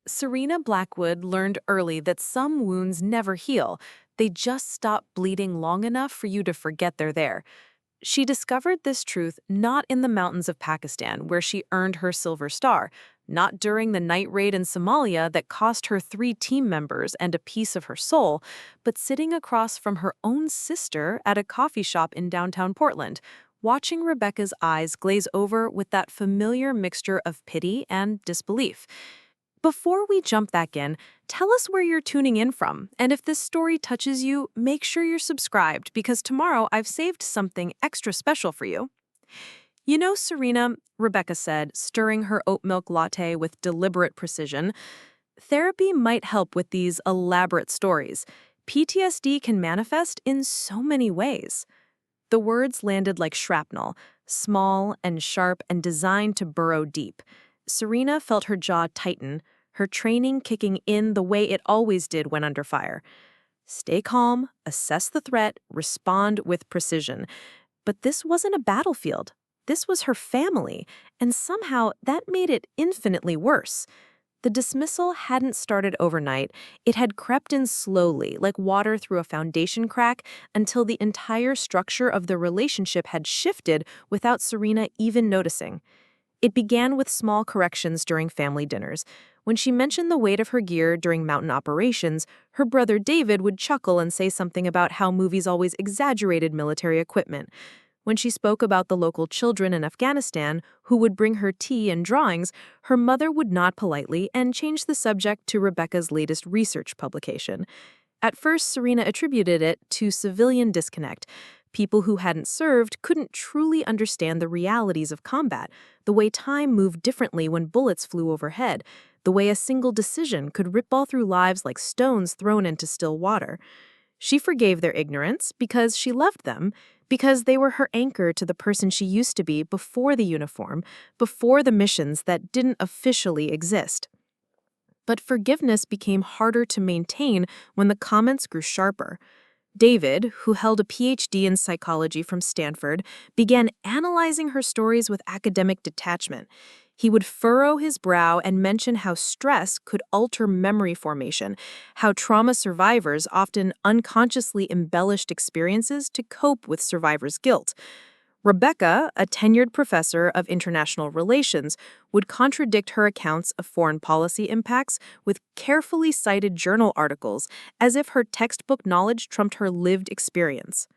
Serena Blackwood learned early that some wounds never heal. They just stop bleeding long enough for you to forget they're there. She discovered this truth not in the mountains of Pakistan, where she earned her Silver Star, not during the night raid in Somalia that cost her 3 team members and a piece of her soul, but sitting across from her own sister at a coffee shop in downtown Portland, watching Rebecca's eyes glaze over with that familiar mixture of pity and disbelief. Before we jump back in, tell us where you're tuning in from, and if this story touches you, make sure you're subscribed because tomorrow I've saved something extra special for you. You know, Serena, Rebecca said, stirring her oat milk latte with deliberate precision, therapy might help with these elaborate stories. PTSD can manifest in so many ways. The words landed like shrapnel, small and sharp and designed to burrow deep. Serena felt her jaw tighten, her training kicking in the way it always did when under fire. Stay calm, assess the threat, respond with precision. But this wasn't a battlefield. This was her family, and somehow that made it infinitely worse. The dismissal hadn't started overnight. It had crept in slowly, like water through a foundation crack, until the entire structure of the relationship had shifted without Serena even noticing. It began with small corrections during family dinners. When she mentioned the weight of her gear during mountain operations, her brother David would chuckle and say something about how movies always exaggerated military equipment. When she spoke about the local children in Afghanistan who would bring her tea and drawings, her mother would nod politely and change the subject to Rebecca's latest research publication. At first, Serena attributed it to civilian disconnect. People who hadn't served couldn't truly understand the realities of combat, the way time moved differently when bullets flew overhead, the way a single decision could ripple through lives like stones thrown into still water. She forgave their ignorance because she loved them, because they were her anchor to the person she used to be before the uniform, before the missions that didn't officially exist. But forgiveness became harder to maintain when the comments grew sharper. David, who held a PhD in psychology from Stanford, began analyzing her stories with academic detachment. He would furrow his brow and mention how stress could alter memory formation, how trauma survivors often unconsciously embellished experiences to cope with survivors' guilt. Rebecca, a tenured professor of international relations, would contradict her accounts of foreign policy impacts with carefully cited journal articles as if her textbook knowledge trumped her lived experience.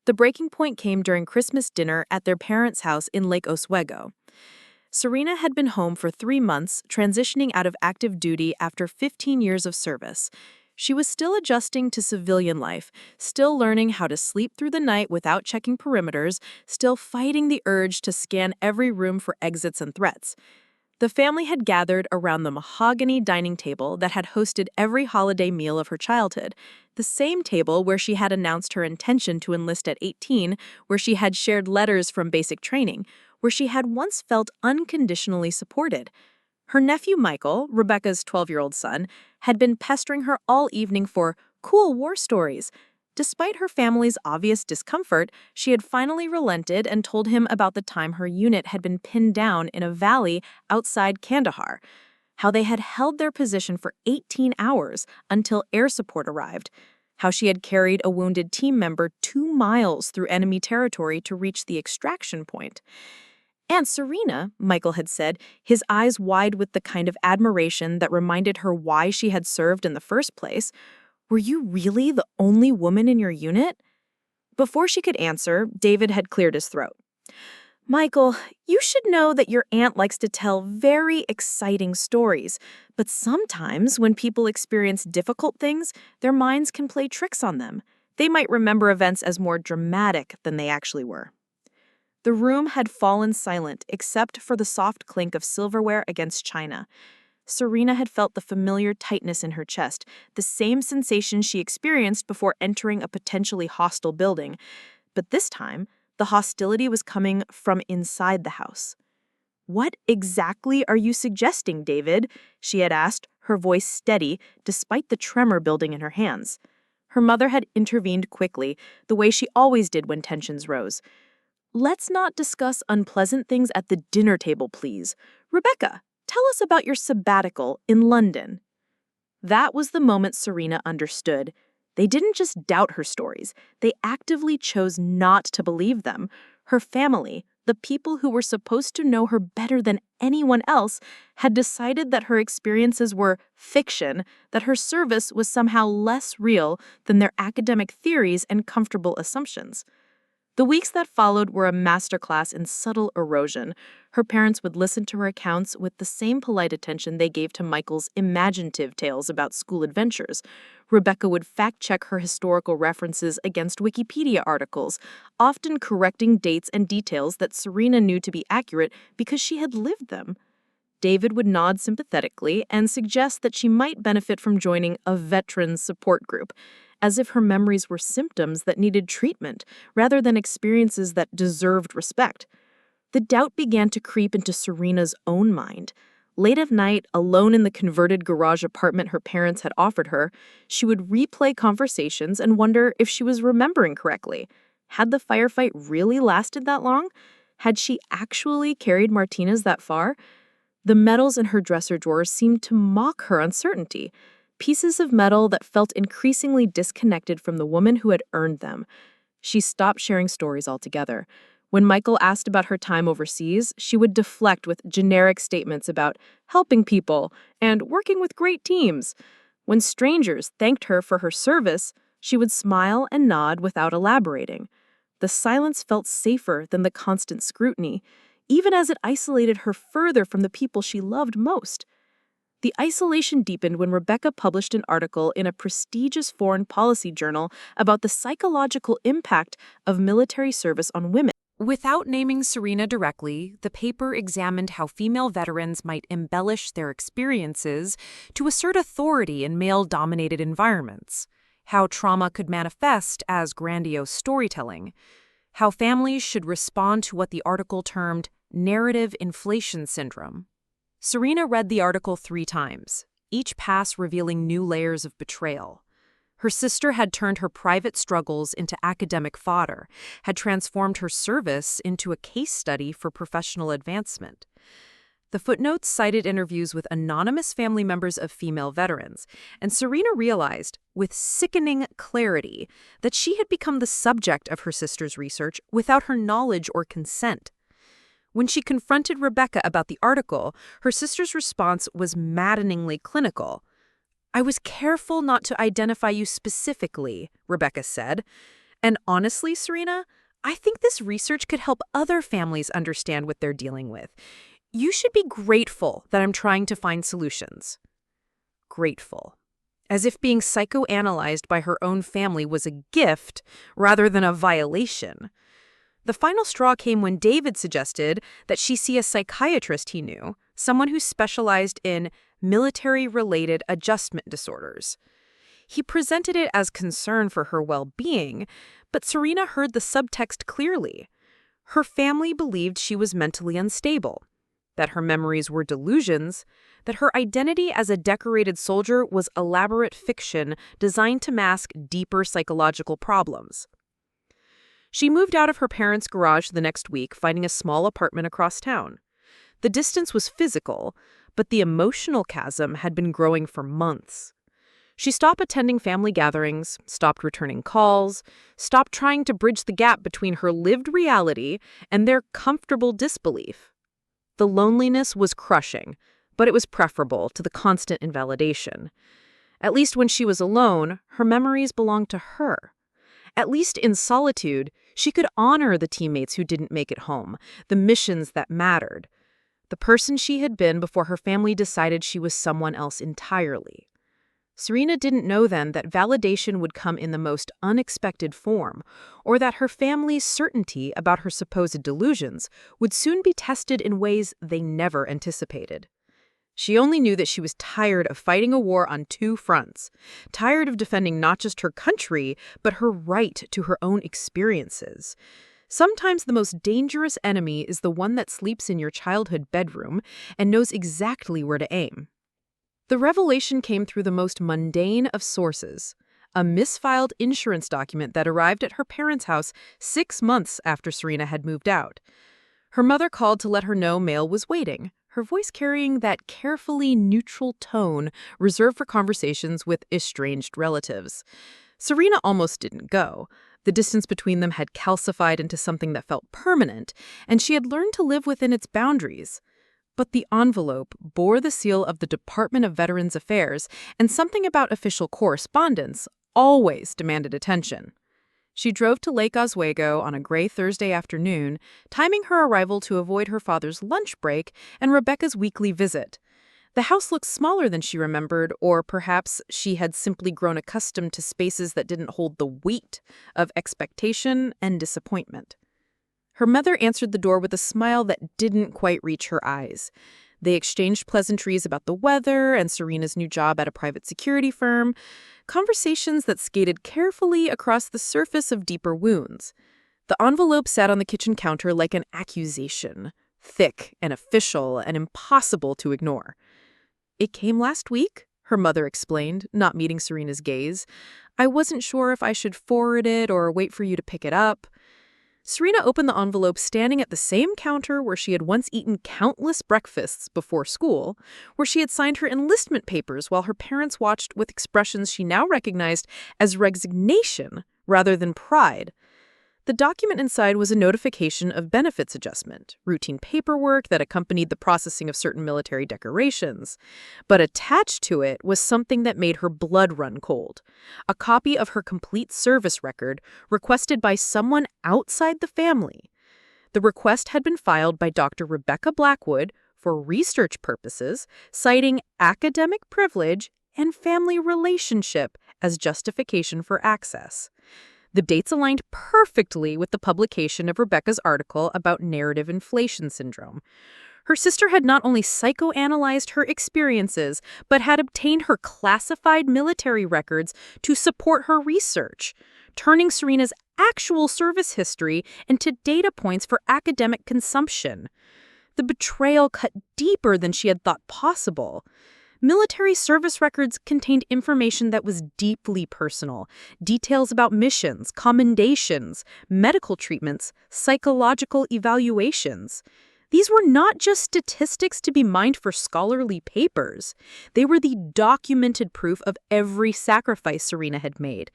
The breaking point came during Christmas dinner at their parents' house in Lake Oswego. Serena had been home for 3 months, transitioning out of active duty after 15 years of service. She was still adjusting to civilian life, still learning how to sleep through the night without checking perimeters, still fighting the urge to scan every room for exits and threats. The family had gathered around the mahogany dining table that had hosted every holiday meal of her childhood, the same table where she had announced her intention to enlist at 18, where she had shared letters from basic training, where she had once felt unconditionally supported. Her nephew Michael, Rebecca's 12-year-old son, had been pestering her all evening for cool war stories. Despite her family's obvious discomfort, she had finally relented and told him about the time her unit had been pinned down in a valley outside Kandahar, how they had held their position for 18 hours until air support arrived, how she had carried a wounded team member 2 miles through enemy territory to reach the extraction point. And Serena, Michael had said, his eyes wide with the kind of admiration that reminded her why she had served in the first place, were you really the only woman in your unit? Before she could answer, David had cleared his throat. Michael, you should know that your aunt likes to tell very exciting stories, but sometimes when people experience difficult things, their minds can play tricks on them. They might remember events as more dramatic than they actually were. The room had fallen silent except for the soft clink of silverware against china. Serena had felt the familiar tightness in her chest, the same sensation she experienced before entering a potentially hostile building. But this time, the hostility was coming from inside the house. "What exactly are you suggesting, David?" she had asked, her voice steady despite the tremor building in her hands. Her mother had intervened quickly, the way she always did when tensions rose. "Let's not discuss unpleasant things at the dinner table, please. Rebecca, Tell us about your sabbatical in London." That was the moment Serena understood. They didn't just doubt her stories, they actively chose not to believe them. Her family, the people who were supposed to know her better than anyone else, had decided that her experiences were fiction, that her service was somehow less real than their academic theories and comfortable assumptions. The weeks that followed were a masterclass in subtle erosion. Her parents would listen to her accounts with the same polite attention they gave to Michael's imaginative tales about school adventures. Rebecca would fact-check her historical references against Wikipedia articles, often correcting dates and details that Serena knew to be accurate because she had lived them. David would nod sympathetically and suggest that she might benefit from joining a veterans support group, as if her memories were symptoms that needed treatment rather than experiences that deserved respect. The doubt began to creep into Serena's own mind. Late at night, alone in the converted garage apartment her parents had offered her, she would replay conversations and wonder if she was remembering correctly. Had the firefight really lasted that long? Had she actually carried Martinez that far? The metals in her dresser drawer seemed to mock her uncertainty, pieces of metal that felt increasingly disconnected from the woman who had earned them. She stopped sharing stories altogether. When Michael asked about her time overseas, she would deflect with generic statements about helping people and working with great teams. When strangers thanked her for her service, she would smile and nod without elaborating. The silence felt safer than the constant scrutiny, even as it isolated her further from the people she loved most. The isolation deepened when Rebecca published an article in a prestigious foreign policy journal about the psychological impact of military service on women. Without naming Serena directly, the paper examined how female veterans might embellish their experiences to assert authority in male-dominated environments, how trauma could manifest as grandiose storytelling, how families should respond to what the article termed narrative inflation syndrome. Serena read the article 3 times, each pass revealing new layers of betrayal. Her sister had turned her private struggles into academic fodder, had transformed her service into a case study for professional advancement. The footnotes cited interviews with anonymous family members of female veterans, and Serena realized, with sickening clarity, that she had become the subject of her sister's research without her knowledge or consent. When she confronted Rebecca about the article, her sister's response was maddeningly clinical. "I was careful not to identify you specifically," Rebecca said. "And honestly, Serena, I think this research could help other families understand what they're dealing with. You should be grateful that I'm trying to find solutions." Grateful. As if being psychoanalyzed by her own family was a gift rather than a violation. The final straw came when David suggested that she see a psychiatrist he knew, someone who specialized in military-related adjustment disorders. He presented it as concern for her well-being, but Serena heard the subtext clearly. Her family believed she was mentally unstable, that her memories were delusions, that her identity as a decorated soldier was elaborate fiction designed to mask deeper psychological problems. She moved out of her parents' garage the next week, finding a small apartment across town. The distance was physical, but the emotional chasm had been growing for months. She stopped attending family gatherings, stopped returning calls, stopped trying to bridge the gap between her lived reality and their comfortable disbelief. The loneliness was crushing, but it was preferable to the constant invalidation. At least when she was alone, her memories belonged to her. At least in solitude, she could honor the teammates who didn't make it home, the missions that mattered, the person she had been before her family decided she was someone else entirely. Serena didn't know then that validation would come in the most unexpected form, or that her family's certainty about her supposed delusions would soon be tested in ways they never anticipated. She only knew that she was tired of fighting a war on 2 fronts, tired of defending not just her country, but her right to her own experiences. Sometimes the most dangerous enemy is the one that sleeps in your childhood bedroom and knows exactly where to aim. The revelation came through the most mundane of sources, a misfiled insurance document that arrived at her parents' house 6 months after Serena had moved out. Her mother called to let her know mail was waiting. her voice carrying that carefully neutral tone reserved for conversations with estranged relatives. Serena almost didn't go. The distance between them had calcified into something that felt permanent, and she had learned to live within its boundaries. But the envelope bore the seal of the Department of Veterans Affairs, and something about official correspondence always demanded attention. She drove to Lake Oswego on a gray Thursday afternoon, timing her arrival to avoid her father's lunch break and Rebecca's weekly visit. The house looked smaller than she remembered, or perhaps she had simply grown accustomed to spaces that didn't hold the weight of expectation and disappointment. Her mother answered the door with a smile that didn't quite reach her eyes. They exchanged pleasantries about the weather and Serena's new job at a private security firm, conversations that skated carefully across the surface of deeper wounds. The envelope sat on the kitchen counter like an accusation, thick and official and impossible to ignore. "It came last week," her mother explained, not meeting Serena's gaze. "I wasn't sure if I should forward it or wait for you to pick it up." Serena opened the envelope standing at the same counter where she had once eaten countless breakfasts before school, where she had signed her enlistment papers while her parents watched with expressions she now recognized as resignation rather than pride. The document inside was a notification of benefits adjustment, routine paperwork that accompanied the processing of certain military decorations. But attached to it was something that made her blood run cold: a copy of her complete service record requested by someone outside the family. The request had been filed by Dr. Rebecca Blackwood for research purposes, citing academic privilege and family relationship as justification for access. The dates aligned perfectly with the publication of Rebecca's article about narrative inflation syndrome. Her sister had not only psychoanalyzed her experiences, but had obtained her classified military records to support her research, turning Serena's actual service history into data points for academic consumption. The betrayal cut deeper than she had thought possible. Military service records contained information that was deeply personal: details about missions, commendations, medical treatments, psychological evaluations. These were not just statistics to be mined for scholarly papers. They were the documented proof of every sacrifice Serena had made,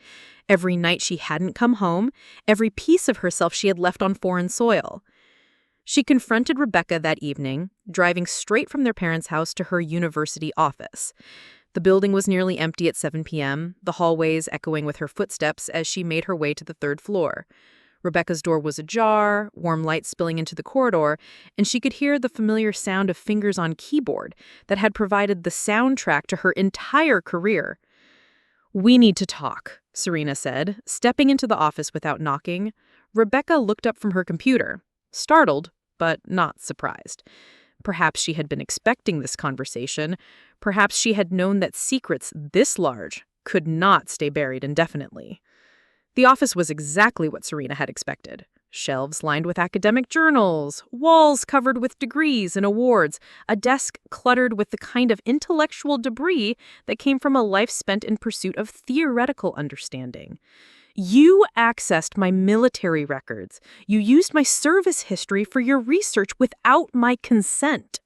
every night she hadn't come home, every piece of herself she had left on foreign soil. She confronted Rebecca that evening, driving straight from their parents' house to her university office. The building was nearly empty at 7 p.m., the hallways echoing with her footsteps as she made her way to the third floor. Rebecca's door was ajar, warm light spilling into the corridor, and she could hear the familiar sound of fingers on keyboard that had provided the soundtrack to her entire career. "We need to talk," Serena said, stepping into the office without knocking. Rebecca looked up from her computer, startled, but not surprised. Perhaps she had been expecting this conversation. Perhaps she had known that secrets this large could not stay buried indefinitely. The office was exactly what Serena had expected. Shelves lined with academic journals, walls covered with degrees and awards, a desk cluttered with the kind of intellectual debris that came from a life spent in pursuit of theoretical understanding. "You accessed my military records. You used my service history for your research without my consent."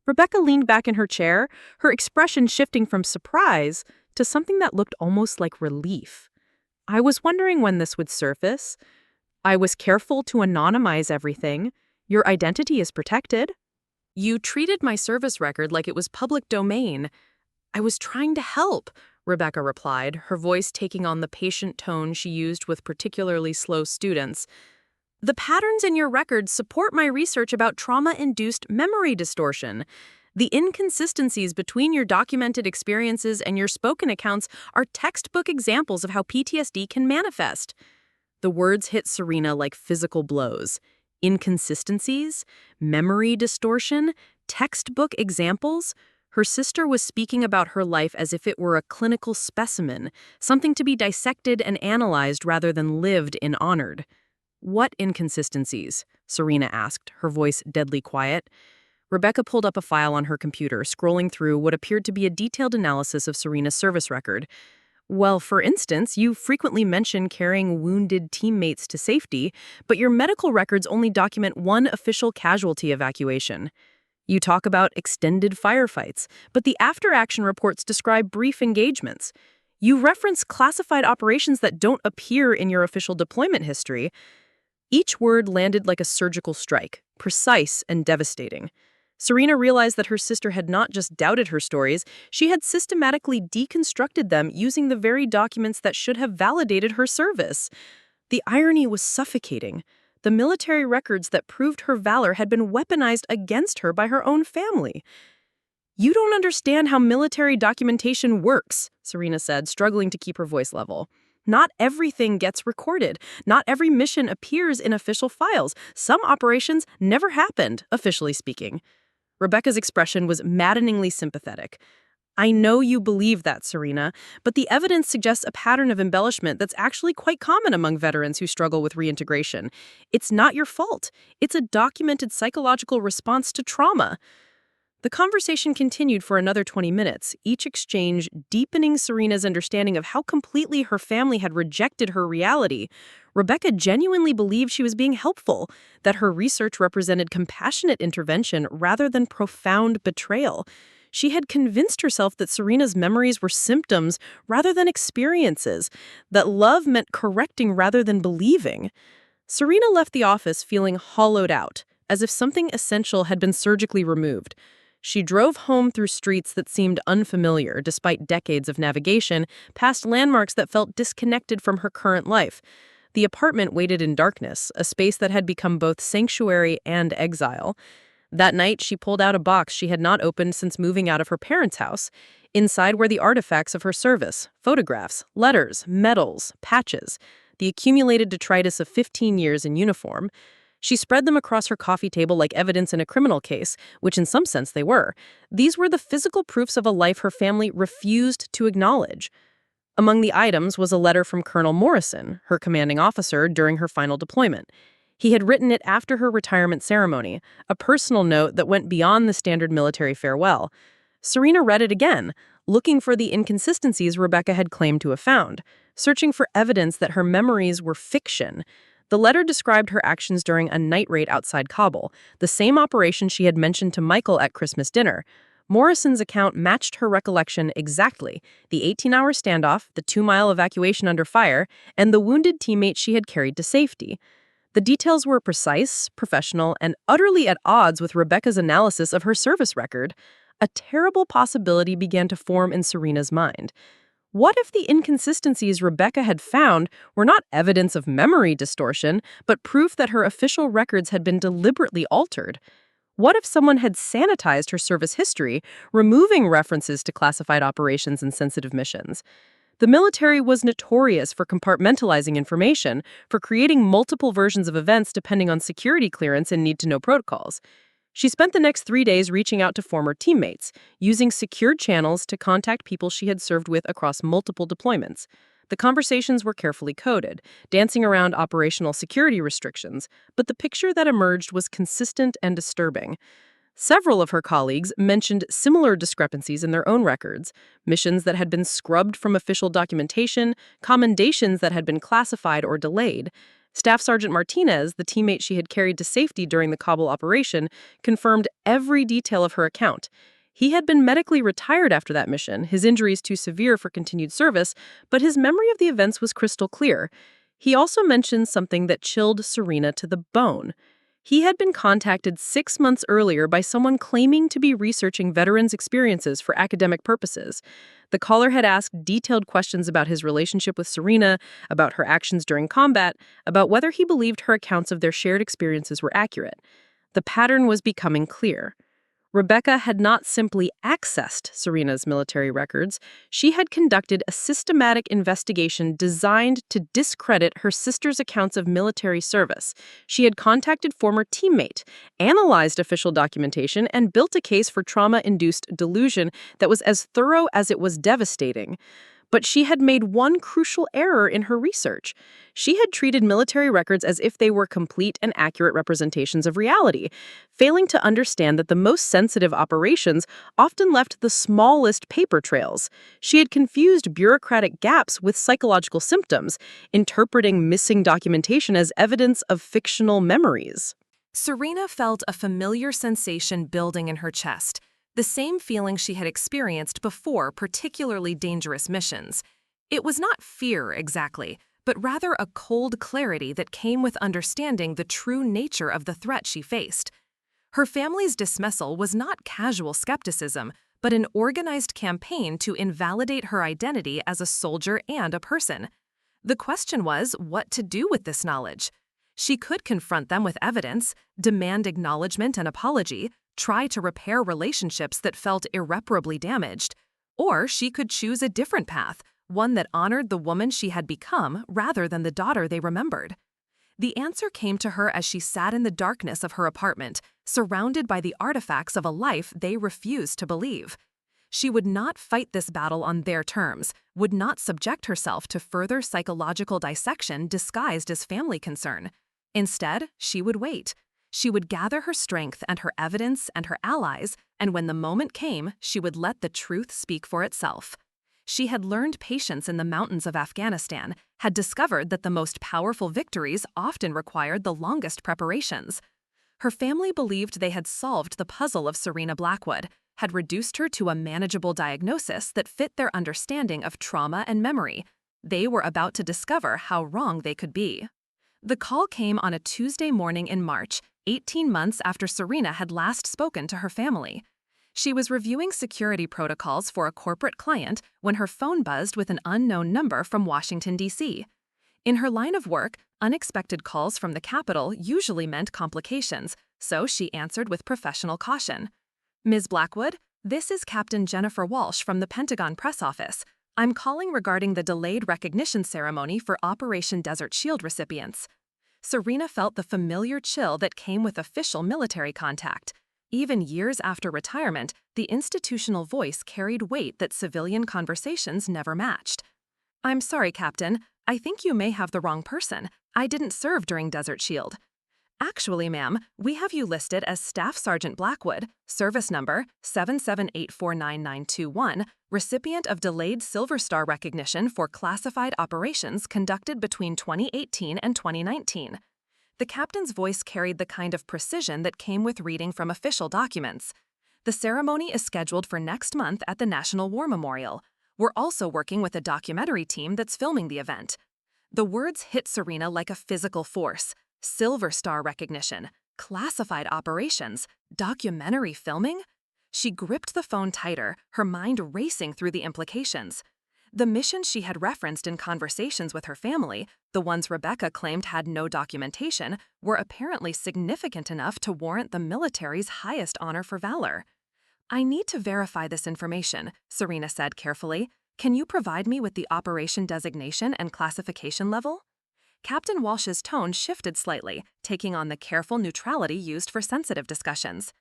Rebecca leaned back in her chair, her expression shifting from surprise to something that looked almost like relief. "I was wondering when this would surface. I was careful to anonymize everything. Your identity is protected." "You treated my service record like it was public domain. I was trying to help," Rebecca replied, her voice taking on the patient tone she used with particularly slow students. "The patterns in your records support my research about trauma-induced memory distortion. The inconsistencies between your documented experiences and your spoken accounts are textbook examples of how PTSD can manifest." The words hit Serena like physical blows. Inconsistencies, memory distortion, textbook examples. Her sister was speaking about her life as if it were a clinical specimen, something to be dissected and analyzed rather than lived and honored. "What inconsistencies?" Serena asked, her voice deadly quiet. Rebecca pulled up a file on her computer, scrolling through what appeared to be a detailed analysis of Serena's service record. "Well, for instance, you frequently mention carrying wounded teammates to safety, but your medical records only document one official casualty evacuation." You talk about extended firefights, but the after-action reports describe brief engagements. You reference classified operations that don't appear in your official deployment history. Each word landed like a surgical strike, precise and devastating. Serena realized that her sister had not just doubted her stories, she had systematically deconstructed them using the very documents that should have validated her service. The irony was suffocating. The military records that proved her valor had been weaponized against her by her own family. "You don't understand how military documentation works," Serena said, struggling to keep her voice level. "Not everything gets recorded. Not every mission appears in official files. Some operations never happened, officially speaking." Rebecca's expression was maddeningly sympathetic. "I know you believe that, Serena, but the evidence suggests a pattern of embellishment that's actually quite common among veterans who struggle with reintegration. It's not your fault. It's a documented psychological response to trauma." The conversation continued for another 20 minutes, each exchange deepening Serena's understanding of how completely her family had rejected her reality. Rebecca genuinely believed she was being helpful, that her research represented compassionate intervention rather than profound betrayal. She had convinced herself that Serena's memories were symptoms rather than experiences, that love meant correcting rather than believing. Serena left the office feeling hollowed out, as if something essential had been surgically removed. She drove home through streets that seemed unfamiliar despite decades of navigation, past landmarks that felt disconnected from her current life. The apartment waited in darkness, a space that had become both sanctuary and exile. That night, she pulled out a box she had not opened since moving out of her parents' house. Inside were the artifacts of her service: photographs, letters, medals, patches, the accumulated detritus of 15 years in uniform. She spread them across her coffee table like evidence in a criminal case, which in some sense they were. These were the physical proofs of a life her family refused to acknowledge. Among the items was a letter from Colonel Morrison, her commanding officer during her final deployment. He had written it after her retirement ceremony, a personal note that went beyond the standard military farewell. Serena read it again, looking for the inconsistencies Rebecca had claimed to have found, searching for evidence that her memories were fiction. The letter described her actions during a night raid outside Kabul, the same operation she had mentioned to Michael at Christmas dinner. Morrison's account matched her recollection exactly: the 18-hour standoff, the 2-mile evacuation under fire, and the wounded teammate she had carried to safety. The details were precise, professional, and utterly at odds with Rebecca's analysis of her service record. A terrible possibility began to form in Serena's mind. What if the inconsistencies Rebecca had found were not evidence of memory distortion, but proof that her official records had been deliberately altered? What if someone had sanitized her service history, removing references to classified operations and sensitive missions? The military was notorious for compartmentalizing information, for creating multiple versions of events depending on security clearance and need-to-know protocols. She spent the next 3 days reaching out to former teammates, using secured channels to contact people she had served with across multiple deployments. The conversations were carefully coded, dancing around operational security restrictions, but the picture that emerged was consistent and disturbing. Several of her colleagues mentioned similar discrepancies in their own records: missions that had been scrubbed from official documentation, commendations that had been classified or delayed. Staff Sergeant Martinez, the teammate she had carried to safety during the Kabul operation, confirmed every detail of her account. He had been medically retired after that mission, his injuries too severe for continued service, but his memory of the events was crystal clear. He also mentioned something that chilled Serena to the bone. He had been contacted 6 months earlier by someone claiming to be researching veterans' experiences for academic purposes. The caller had asked detailed questions about his relationship with Serena, about her actions during combat, about whether he believed her accounts of their shared experiences were accurate. The pattern was becoming clear. Rebecca had not simply accessed Serena's military records, she had conducted a systematic investigation designed to discredit her sister's accounts of military service. She had contacted former teammate, analyzed official documentation, and built a case for trauma-induced delusion that was as thorough as it was devastating. But she had made one crucial error in her research. She had treated military records as if they were complete and accurate representations of reality, failing to understand that the most sensitive operations often left the smallest paper trails. She had confused bureaucratic gaps with psychological symptoms, interpreting missing documentation as evidence of fictional memories. Serena felt a familiar sensation building in her chest, the same feeling she had experienced before particularly dangerous missions. It was not fear exactly, but rather a cold clarity that came with understanding the true nature of the threat she faced. Her family's dismissal was not casual skepticism, but an organized campaign to invalidate her identity as a soldier and a person. The question was what to do with this knowledge. She could confront them with evidence, demand acknowledgement and apology, try to repair relationships that felt irreparably damaged, or she could choose a different path, one that honored the woman she had become rather than the daughter they remembered. The answer came to her as she sat in the darkness of her apartment, surrounded by the artifacts of a life they refused to believe. She would not fight this battle on their terms, would not subject herself to further psychological dissection disguised as family concern. Instead, she would wait. She would gather her strength and her evidence and her allies, and when the moment came, she would let the truth speak for itself. She had learned patience in the mountains of Afghanistan, had discovered that the most powerful victories often required the longest preparations. Her family believed they had solved the puzzle of Serena Blackwood, had reduced her to a manageable diagnosis that fit their understanding of trauma and memory. They were about to discover how wrong they could be. The call came on a Tuesday morning in March, 18 months after Serena had last spoken to her family. She was reviewing security protocols for a corporate client when her phone buzzed with an unknown number from Washington, D.C. In her line of work, unexpected calls from the Capitol usually meant complications, so she answered with professional caution. "Ms. Blackwood, this is Captain Jennifer Walsh from the Pentagon Press Office. I'm calling regarding the delayed recognition ceremony for Operation Desert Shield recipients." Serena felt the familiar chill that came with official military contact. Even years after retirement, the institutional voice carried weight that civilian conversations never matched. "I'm sorry, Captain. I think you may have the wrong person. I didn't serve during Desert Shield." "Actually, ma'am, we have you listed as Staff Sergeant Blackwood, service number 7784991, recipient of delayed Silver Star recognition for classified operations conducted between 2018 and 2019. The captain's voice carried the kind of precision that came with reading from official documents. "The ceremony is scheduled for next month at the National War Memorial. We're also working with a documentary team that's filming the event." The words hit Serena like a physical force. Silver Star recognition, classified operations, documentary filming? She gripped the phone tighter, her mind racing through the implications. The missions she had referenced in conversations with her family, the ones Rebecca claimed had no documentation, were apparently significant enough to warrant the military's highest honor for valor. "I need to verify this information," Serena said carefully. "Can you provide me with the operation designation and classification level?" Captain Walsh's tone shifted slightly, taking on the careful neutrality used for sensitive discussions.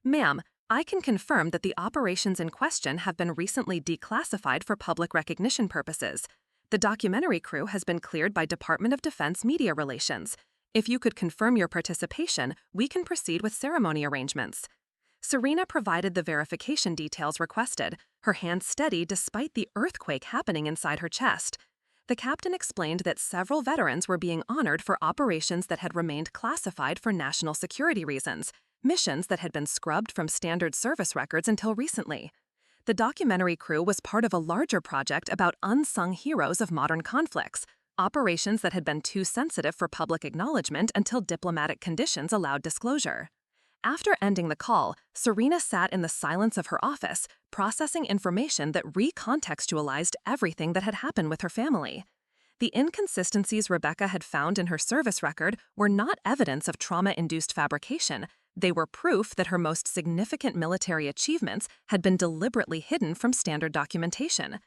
"Ma'am, I can confirm that the operations in question have been recently declassified for public recognition purposes. The documentary crew has been cleared by Department of Defense Media Relations. If you could confirm your participation, we can proceed with ceremony arrangements." Serena provided the verification details requested, her hands steady despite the earthquake happening inside her chest. The captain explained that several veterans were being honored for operations that had remained classified for national security reasons, missions that had been scrubbed from standard service records until recently. The documentary crew was part of a larger project about unsung heroes of modern conflicts, operations that had been too sensitive for public acknowledgement until diplomatic conditions allowed disclosure. After ending the call, Serena sat in the silence of her office, processing information that recontextualized everything that had happened with her family. The inconsistencies Rebecca had found in her service record were not evidence of trauma-induced fabrication. They were proof that her most significant military achievements had been deliberately hidden from standard documentation.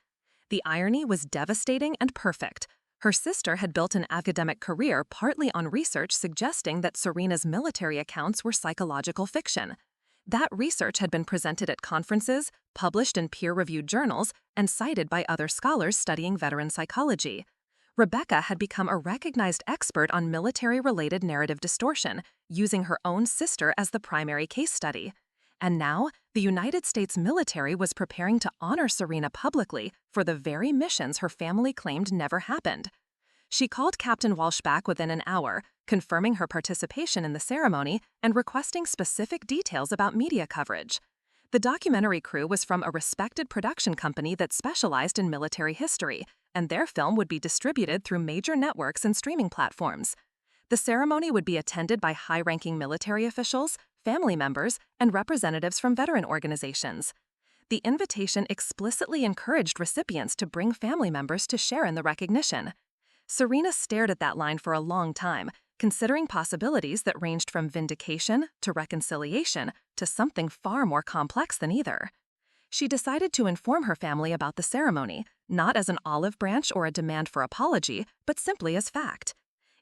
The irony was devastating and perfect. Her sister had built an academic career partly on research suggesting that Serena's military accounts were psychological fiction. That research had been presented at conferences, published in peer-reviewed journals, and cited by other scholars studying veteran psychology. Rebecca had become a recognized expert on military-related narrative distortion, using her own sister as the primary case study. And now, the United States military was preparing to honor Serena publicly for the very missions her family claimed never happened. She called Captain Walsh back within an hour, confirming her participation in the ceremony and requesting specific details about media coverage. The documentary crew was from a respected production company that specialized in military history, and their film would be distributed through major networks and streaming platforms. The ceremony would be attended by high-ranking military officials, family members, and representatives from veteran organizations. The invitation explicitly encouraged recipients to bring family members to share in the recognition. Serena stared at that line for a long time, considering possibilities that ranged from vindication to reconciliation to something far more complex than either. She decided to inform her family about the ceremony, not as an olive branch or a demand for apology, but simply as fact.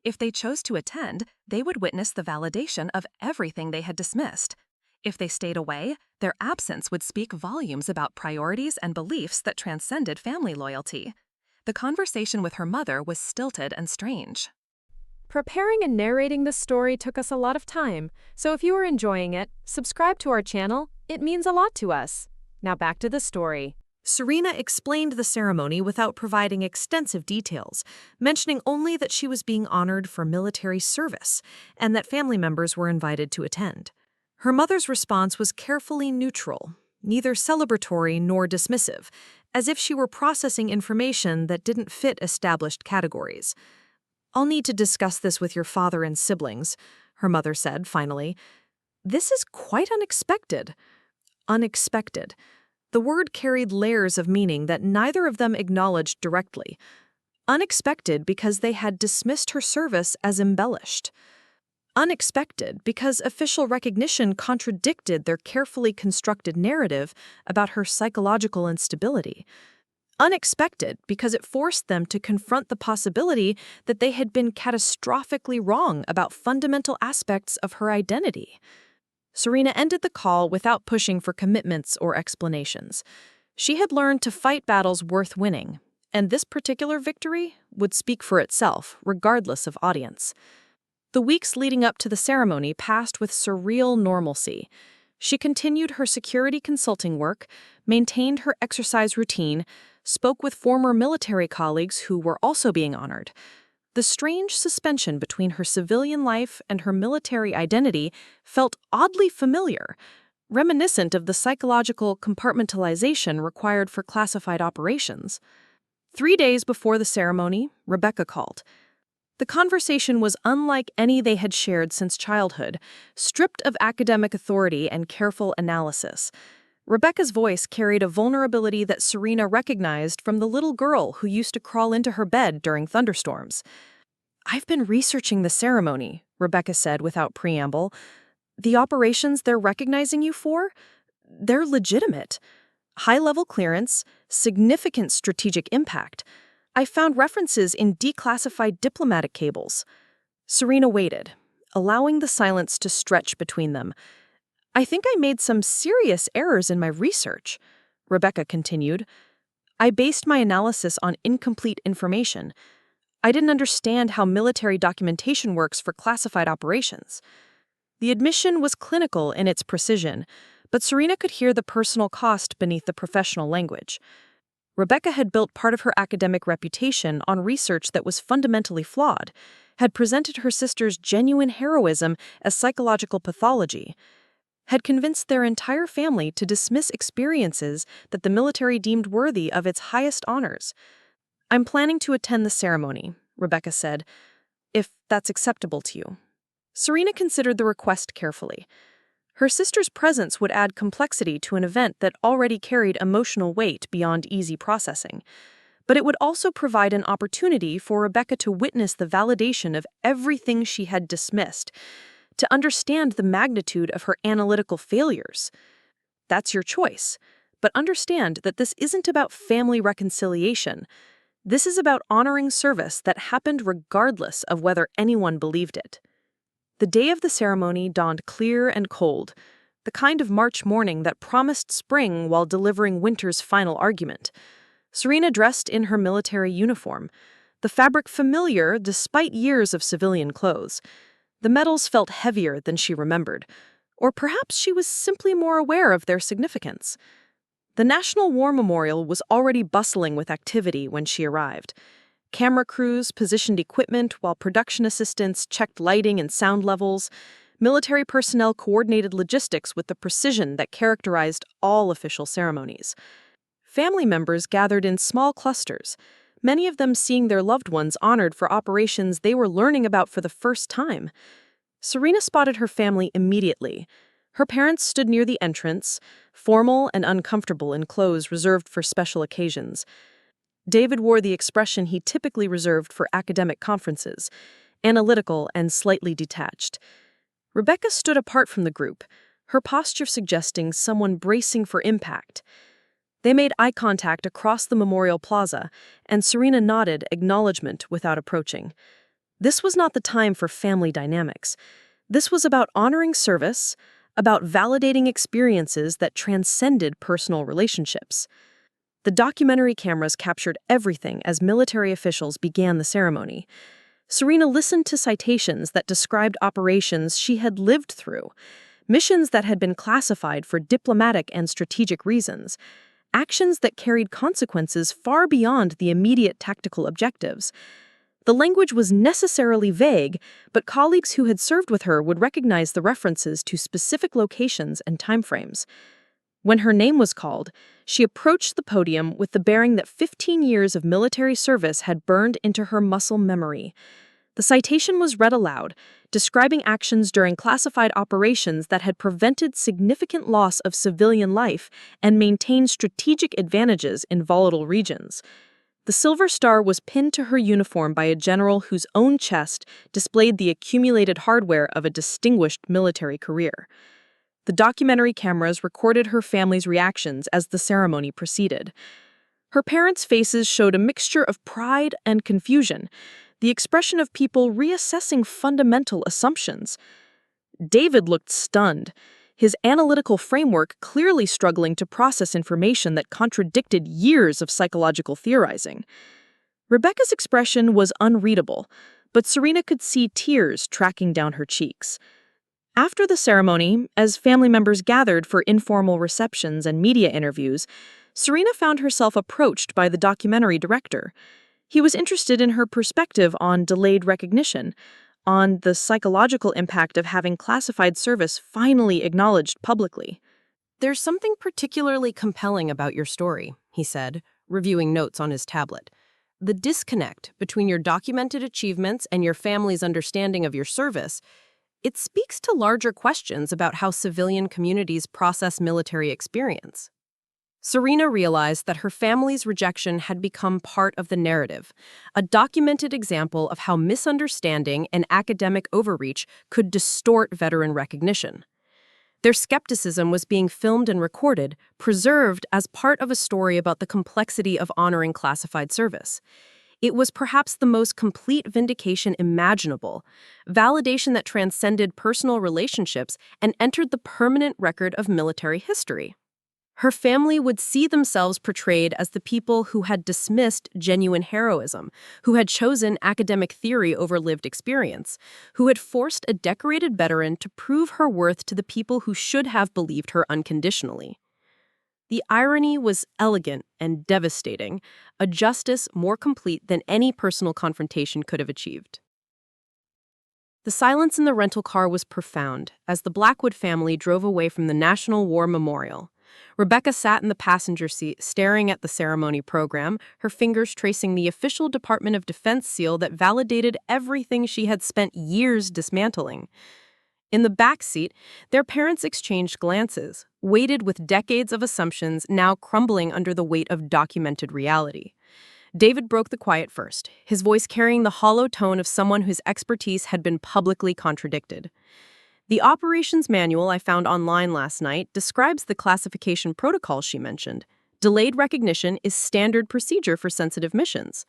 If they chose to attend, they would witness the validation of everything they had dismissed. If they stayed away, their absence would speak volumes about priorities and beliefs that transcended family loyalty. The conversation with her mother was stilted and strange. Preparing and narrating this story took us a lot of time, so if you are enjoying it, subscribe to our channel. It means a lot to us. Now back to the story. Serena explained the ceremony without providing extensive details, mentioning only that she was being honored for military service and that family members were invited to attend. Her mother's response was carefully neutral, neither celebratory nor dismissive, as if she were processing information that didn't fit established categories. "I'll need to discuss this with your father and siblings," her mother said finally. "This is quite unexpected." Unexpected. The word carried layers of meaning that neither of them acknowledged directly. Unexpected because they had dismissed her service as embellished. Unexpected because official recognition contradicted their carefully constructed narrative about her psychological instability. Unexpected because it forced them to confront the possibility that they had been catastrophically wrong about fundamental aspects of her identity. Serena ended the call without pushing for commitments or explanations. She had learned to fight battles worth winning, and this particular victory would speak for itself, regardless of audience. The weeks leading up to the ceremony passed with surreal normalcy. She continued her security consulting work, maintained her exercise routine, spoke with former military colleagues who were also being honored. The strange suspension between her civilian life and her military identity felt oddly familiar, reminiscent of the psychological compartmentalization required for classified operations. 3 days before the ceremony, Rebecca called. The conversation was unlike any they had shared since childhood, stripped of academic authority and careful analysis. Rebecca's voice carried a vulnerability that Serena recognized from the little girl who used to crawl into her bed during thunderstorms. "I've been researching the ceremony," Rebecca said without preamble. "The operations they're recognizing you for? They're legitimate. High-level clearance, significant strategic impact. I found references in declassified diplomatic cables." Serena waited, allowing the silence to stretch between them. "I think I made some serious errors in my research," Rebecca continued. "I based my analysis on incomplete information. I didn't understand how military documentation works for classified operations." The admission was clinical in its precision, but Serena could hear the personal cost beneath the professional language. Rebecca had built part of her academic reputation on research that was fundamentally flawed, had presented her sister's genuine heroism as psychological pathology, had convinced their entire family to dismiss experiences that the military deemed worthy of its highest honors. "I'm planning to attend the ceremony," Rebecca said, "if that's acceptable to you." Serena considered the request carefully. Her sister's presence would add complexity to an event that already carried emotional weight beyond easy processing. But it would also provide an opportunity for Rebecca to witness the validation of everything she had dismissed, to understand the magnitude of her analytical failures. That's your choice, but understand that this isn't about family reconciliation. This is about honoring service that happened regardless of whether anyone believed it. The day of the ceremony dawned clear and cold, the kind of March morning that promised spring while delivering winter's final argument. Serena dressed in her military uniform, the fabric familiar despite years of civilian clothes. The medals felt heavier than she remembered, or perhaps she was simply more aware of their significance. The National War Memorial was already bustling with activity when she arrived. Camera crews positioned equipment while production assistants checked lighting and sound levels. Military personnel coordinated logistics with the precision that characterized all official ceremonies. Family members gathered in small clusters, many of them seeing their loved ones honored for operations they were learning about for the first time. Serena spotted her family immediately. Her parents stood near the entrance, formal and uncomfortable in clothes reserved for special occasions. David wore the expression he typically reserved for academic conferences, analytical and slightly detached. Rebecca stood apart from the group, her posture suggesting someone bracing for impact. They made eye contact across the memorial plaza, and Serena nodded acknowledgement without approaching. This was not the time for family dynamics. This was about honoring service, about validating experiences that transcended personal relationships. The documentary cameras captured everything as military officials began the ceremony. Serena listened to citations that described operations she had lived through, missions that had been classified for diplomatic and strategic reasons, actions that carried consequences far beyond the immediate tactical objectives. The language was necessarily vague, but colleagues who had served with her would recognize the references to specific locations and timeframes. When her name was called, she approached the podium with the bearing that 15 years of military service had burned into her muscle memory. The citation was read aloud, describing actions during classified operations that had prevented significant loss of civilian life and maintained strategic advantages in volatile regions. The Silver Star was pinned to her uniform by a general whose own chest displayed the accumulated hardware of a distinguished military career. The documentary cameras recorded her family's reactions as the ceremony proceeded. Her parents' faces showed a mixture of pride and confusion, the expression of people reassessing fundamental assumptions. David looked stunned, his analytical framework clearly struggling to process information that contradicted years of psychological theorizing. Rebecca's expression was unreadable, but Serena could see tears tracking down her cheeks. After the ceremony, as family members gathered for informal receptions and media interviews, Serena found herself approached by the documentary director. He was interested in her perspective on delayed recognition, on the psychological impact of having classified service finally acknowledged publicly. "There's something particularly compelling about your story," he said, reviewing notes on his tablet. "The disconnect between your documented achievements and your family's understanding of your service, it speaks to larger questions about how civilian communities process military experience." Serena realized that her family's rejection had become part of the narrative, a documented example of how misunderstanding and academic overreach could distort veteran recognition. Their skepticism was being filmed and recorded, preserved as part of a story about the complexity of honoring classified service. It was perhaps the most complete vindication imaginable, validation that transcended personal relationships and entered the permanent record of military history. Her family would see themselves portrayed as the people who had dismissed genuine heroism, who had chosen academic theory over lived experience, who had forced a decorated veteran to prove her worth to the people who should have believed her unconditionally. The irony was elegant and devastating, a justice more complete than any personal confrontation could have achieved. The silence in the rental car was profound as the Blackwood family drove away from the National War Memorial. Rebecca sat in the passenger seat, staring at the ceremony program, her fingers tracing the official Department of Defense seal that validated everything she had spent years dismantling. In the back seat, their parents exchanged glances, weighted with decades of assumptions now crumbling under the weight of documented reality. David broke the quiet first, his voice carrying the hollow tone of someone whose expertise had been publicly contradicted. "The operations manual I found online last night describes the classification protocol she mentioned. Delayed recognition is standard procedure for sensitive missions."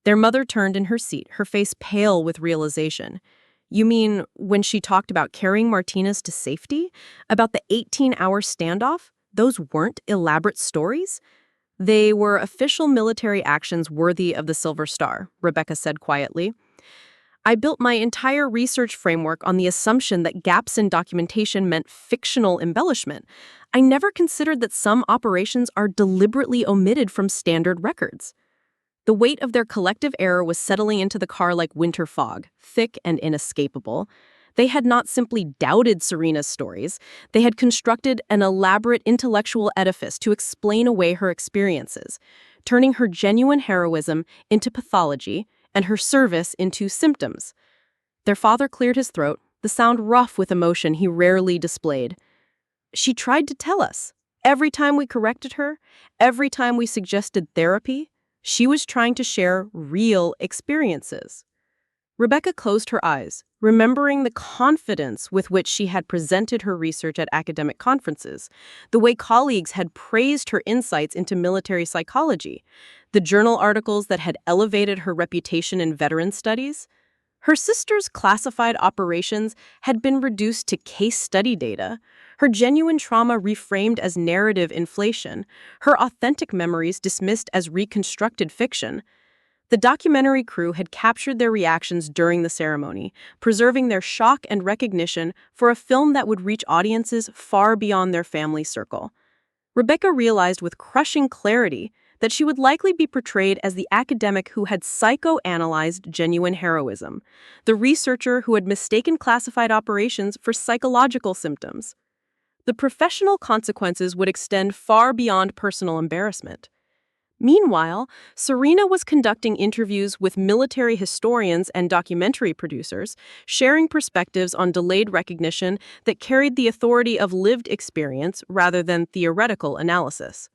Their mother turned in her seat, her face pale with realization. "You mean when she talked about carrying Martinez to safety? About the 18-hour standoff? Those weren't elaborate stories?" "They were official military actions worthy of the Silver Star," Rebecca said quietly. "I built my entire research framework on the assumption that gaps in documentation meant fictional embellishment. I never considered that some operations are deliberately omitted from standard records." The weight of their collective error was settling into the car like winter fog, thick and inescapable. They had not simply doubted Serena's stories, they had constructed an elaborate intellectual edifice to explain away her experiences, turning her genuine heroism into pathology and her service into symptoms. Their father cleared his throat, the sound rough with emotion he rarely displayed. She tried to tell us. Every time we corrected her, every time we suggested therapy, she was trying to share real experiences. Rebecca closed her eyes, remembering the confidence with which she had presented her research at academic conferences, the way colleagues had praised her insights into military psychology, the journal articles that had elevated her reputation in veteran studies. Her sister's classified operations had been reduced to case study data, her genuine trauma reframed as narrative inflation, her authentic memories dismissed as reconstructed fiction. The documentary crew had captured their reactions during the ceremony, preserving their shock and recognition for a film that would reach audiences far beyond their family circle. Rebecca realized with crushing clarity that she would likely be portrayed as the academic who had psychoanalyzed genuine heroism, the researcher who had mistaken classified operations for psychological symptoms. The professional consequences would extend far beyond personal embarrassment. Meanwhile, Serena was conducting interviews with military historians and documentary producers, sharing perspectives on delayed recognition that carried the authority of lived experience rather than theoretical analysis.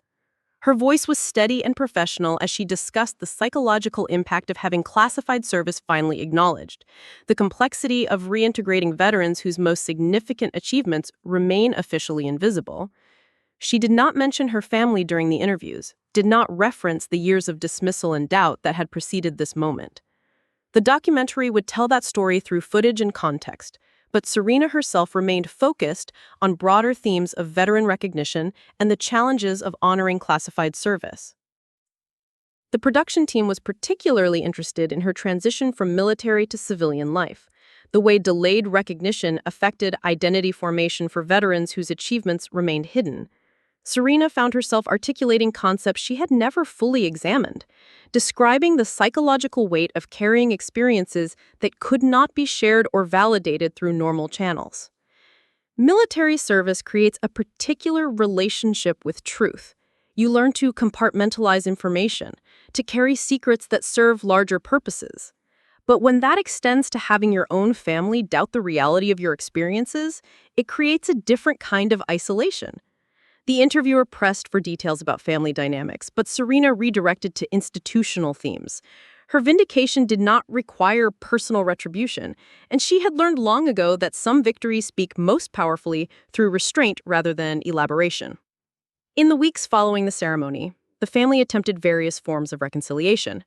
Her voice was steady and professional as she discussed the psychological impact of having classified service finally acknowledged, the complexity of reintegrating veterans whose most significant achievements remain officially invisible. She did not mention her family during the interviews, did not reference the years of dismissal and doubt that had preceded this moment. The documentary would tell that story through footage and context, but Serena herself remained focused on broader themes of veteran recognition and the challenges of honoring classified service. The production team was particularly interested in her transition from military to civilian life, the way delayed recognition affected identity formation for veterans whose achievements remained hidden. Serena found herself articulating concepts she had never fully examined, describing the psychological weight of carrying experiences that could not be shared or validated through normal channels. Military service creates a particular relationship with truth. You learn to compartmentalize information, to carry secrets that serve larger purposes. But when that extends to having your own family doubt the reality of your experiences, it creates a different kind of isolation. The interviewer pressed for details about family dynamics, but Serena redirected to institutional themes. Her vindication did not require personal retribution, and she had learned long ago that some victories speak most powerfully through restraint rather than elaboration. In the weeks following the ceremony, the family attempted various forms of reconciliation.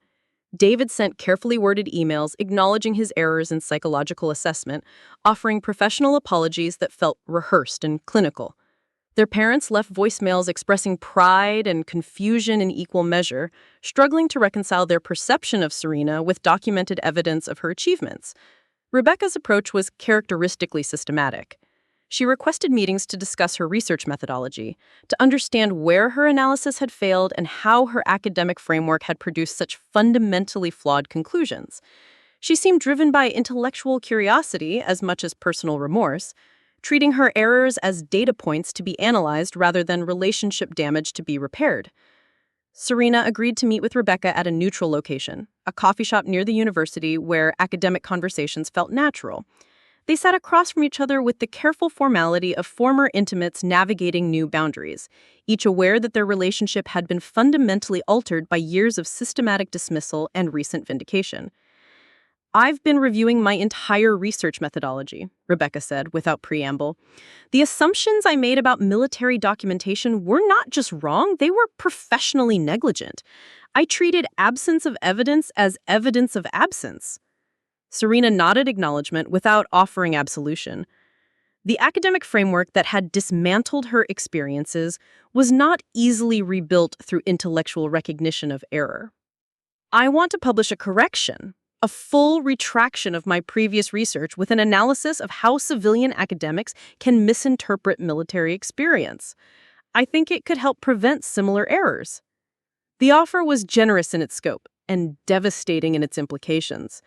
David sent carefully worded emails acknowledging his errors in psychological assessment, offering professional apologies that felt rehearsed and clinical. Their parents left voicemails expressing pride and confusion in equal measure, struggling to reconcile their perception of Serena with documented evidence of her achievements. Rebecca's approach was characteristically systematic. She requested meetings to discuss her research methodology, to understand where her analysis had failed and how her academic framework had produced such fundamentally flawed conclusions. She seemed driven by intellectual curiosity as much as personal remorse, treating her errors as data points to be analyzed rather than relationship damage to be repaired. Serena agreed to meet with Rebecca at a neutral location, a coffee shop near the university where academic conversations felt natural. They sat across from each other with the careful formality of former intimates navigating new boundaries, each aware that their relationship had been fundamentally altered by years of systematic dismissal and recent vindication. "I've been reviewing my entire research methodology," Rebecca said without preamble. "The assumptions I made about military documentation were not just wrong, they were professionally negligent. I treated absence of evidence as evidence of absence." Serena nodded acknowledgement without offering absolution. The academic framework that had dismantled her experiences was not easily rebuilt through intellectual recognition of error. "I want to publish a correction, a full retraction of my previous research with an analysis of how civilian academics can misinterpret military experience. I think it could help prevent similar errors." The offer was generous in its scope, and devastating in its implications.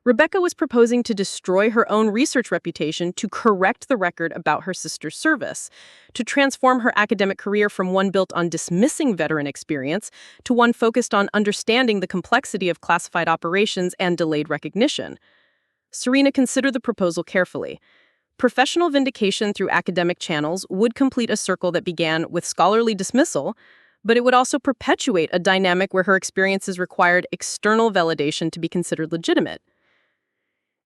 Rebecca was proposing to destroy her own research reputation to correct the record about her sister's service, to transform her academic career from one built on dismissing veteran experience to one focused on understanding the complexity of classified operations and delayed recognition. Serena considered the proposal carefully. Professional vindication through academic channels would complete a circle that began with scholarly dismissal, but it would also perpetuate a dynamic where her experiences required external validation to be considered legitimate.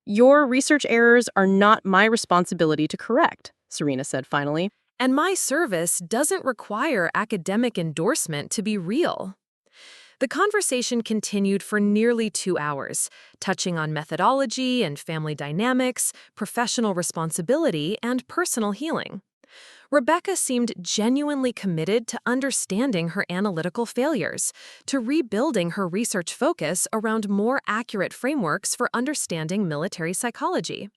"Your research errors are not my responsibility to correct," Serena said finally. And my service doesn't require academic endorsement to be real. The conversation continued for nearly 2 hours, touching on methodology and family dynamics, professional responsibility, and personal healing. Rebecca seemed genuinely committed to understanding her analytical failures, to rebuilding her research focus around more accurate frameworks for understanding military psychology.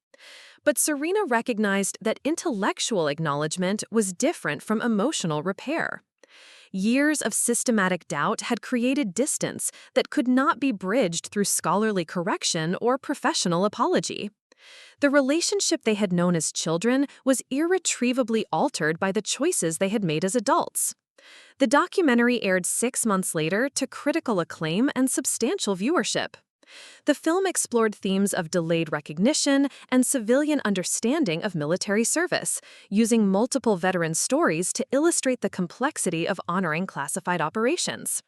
But Serena recognized that intellectual acknowledgement was different from emotional repair. Years of systematic doubt had created distance that could not be bridged through scholarly correction or professional apology. The relationship they had known as children was irretrievably altered by the choices they had made as adults. The documentary aired 6 months later to critical acclaim and substantial viewership. The film explored themes of delayed recognition and civilian understanding of military service, using multiple veteran stories to illustrate the complexity of honoring classified operations.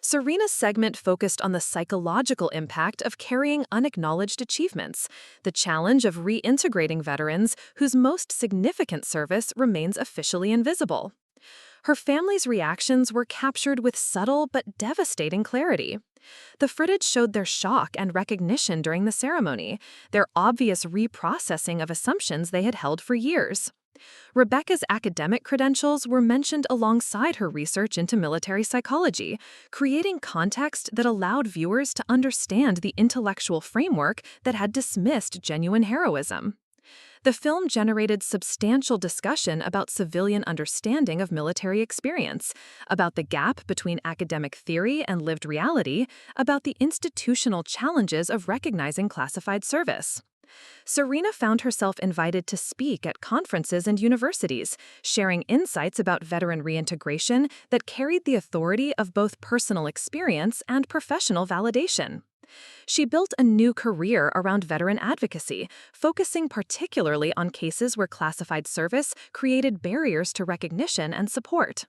Serena's segment focused on the psychological impact of carrying unacknowledged achievements, the challenge of reintegrating veterans whose most significant service remains officially invisible. Her family's reactions were captured with subtle but devastating clarity. The footage showed their shock and recognition during the ceremony, their obvious reprocessing of assumptions they had held for years. Rebecca's academic credentials were mentioned alongside her research into military psychology, creating context that allowed viewers to understand the intellectual framework that had dismissed genuine heroism. The film generated substantial discussion about civilian understanding of military experience, about the gap between academic theory and lived reality, about the institutional challenges of recognizing classified service. Serena found herself invited to speak at conferences and universities, sharing insights about veteran reintegration that carried the authority of both personal experience and professional validation. She built a new career around veteran advocacy, focusing particularly on cases where classified service created barriers to recognition and support.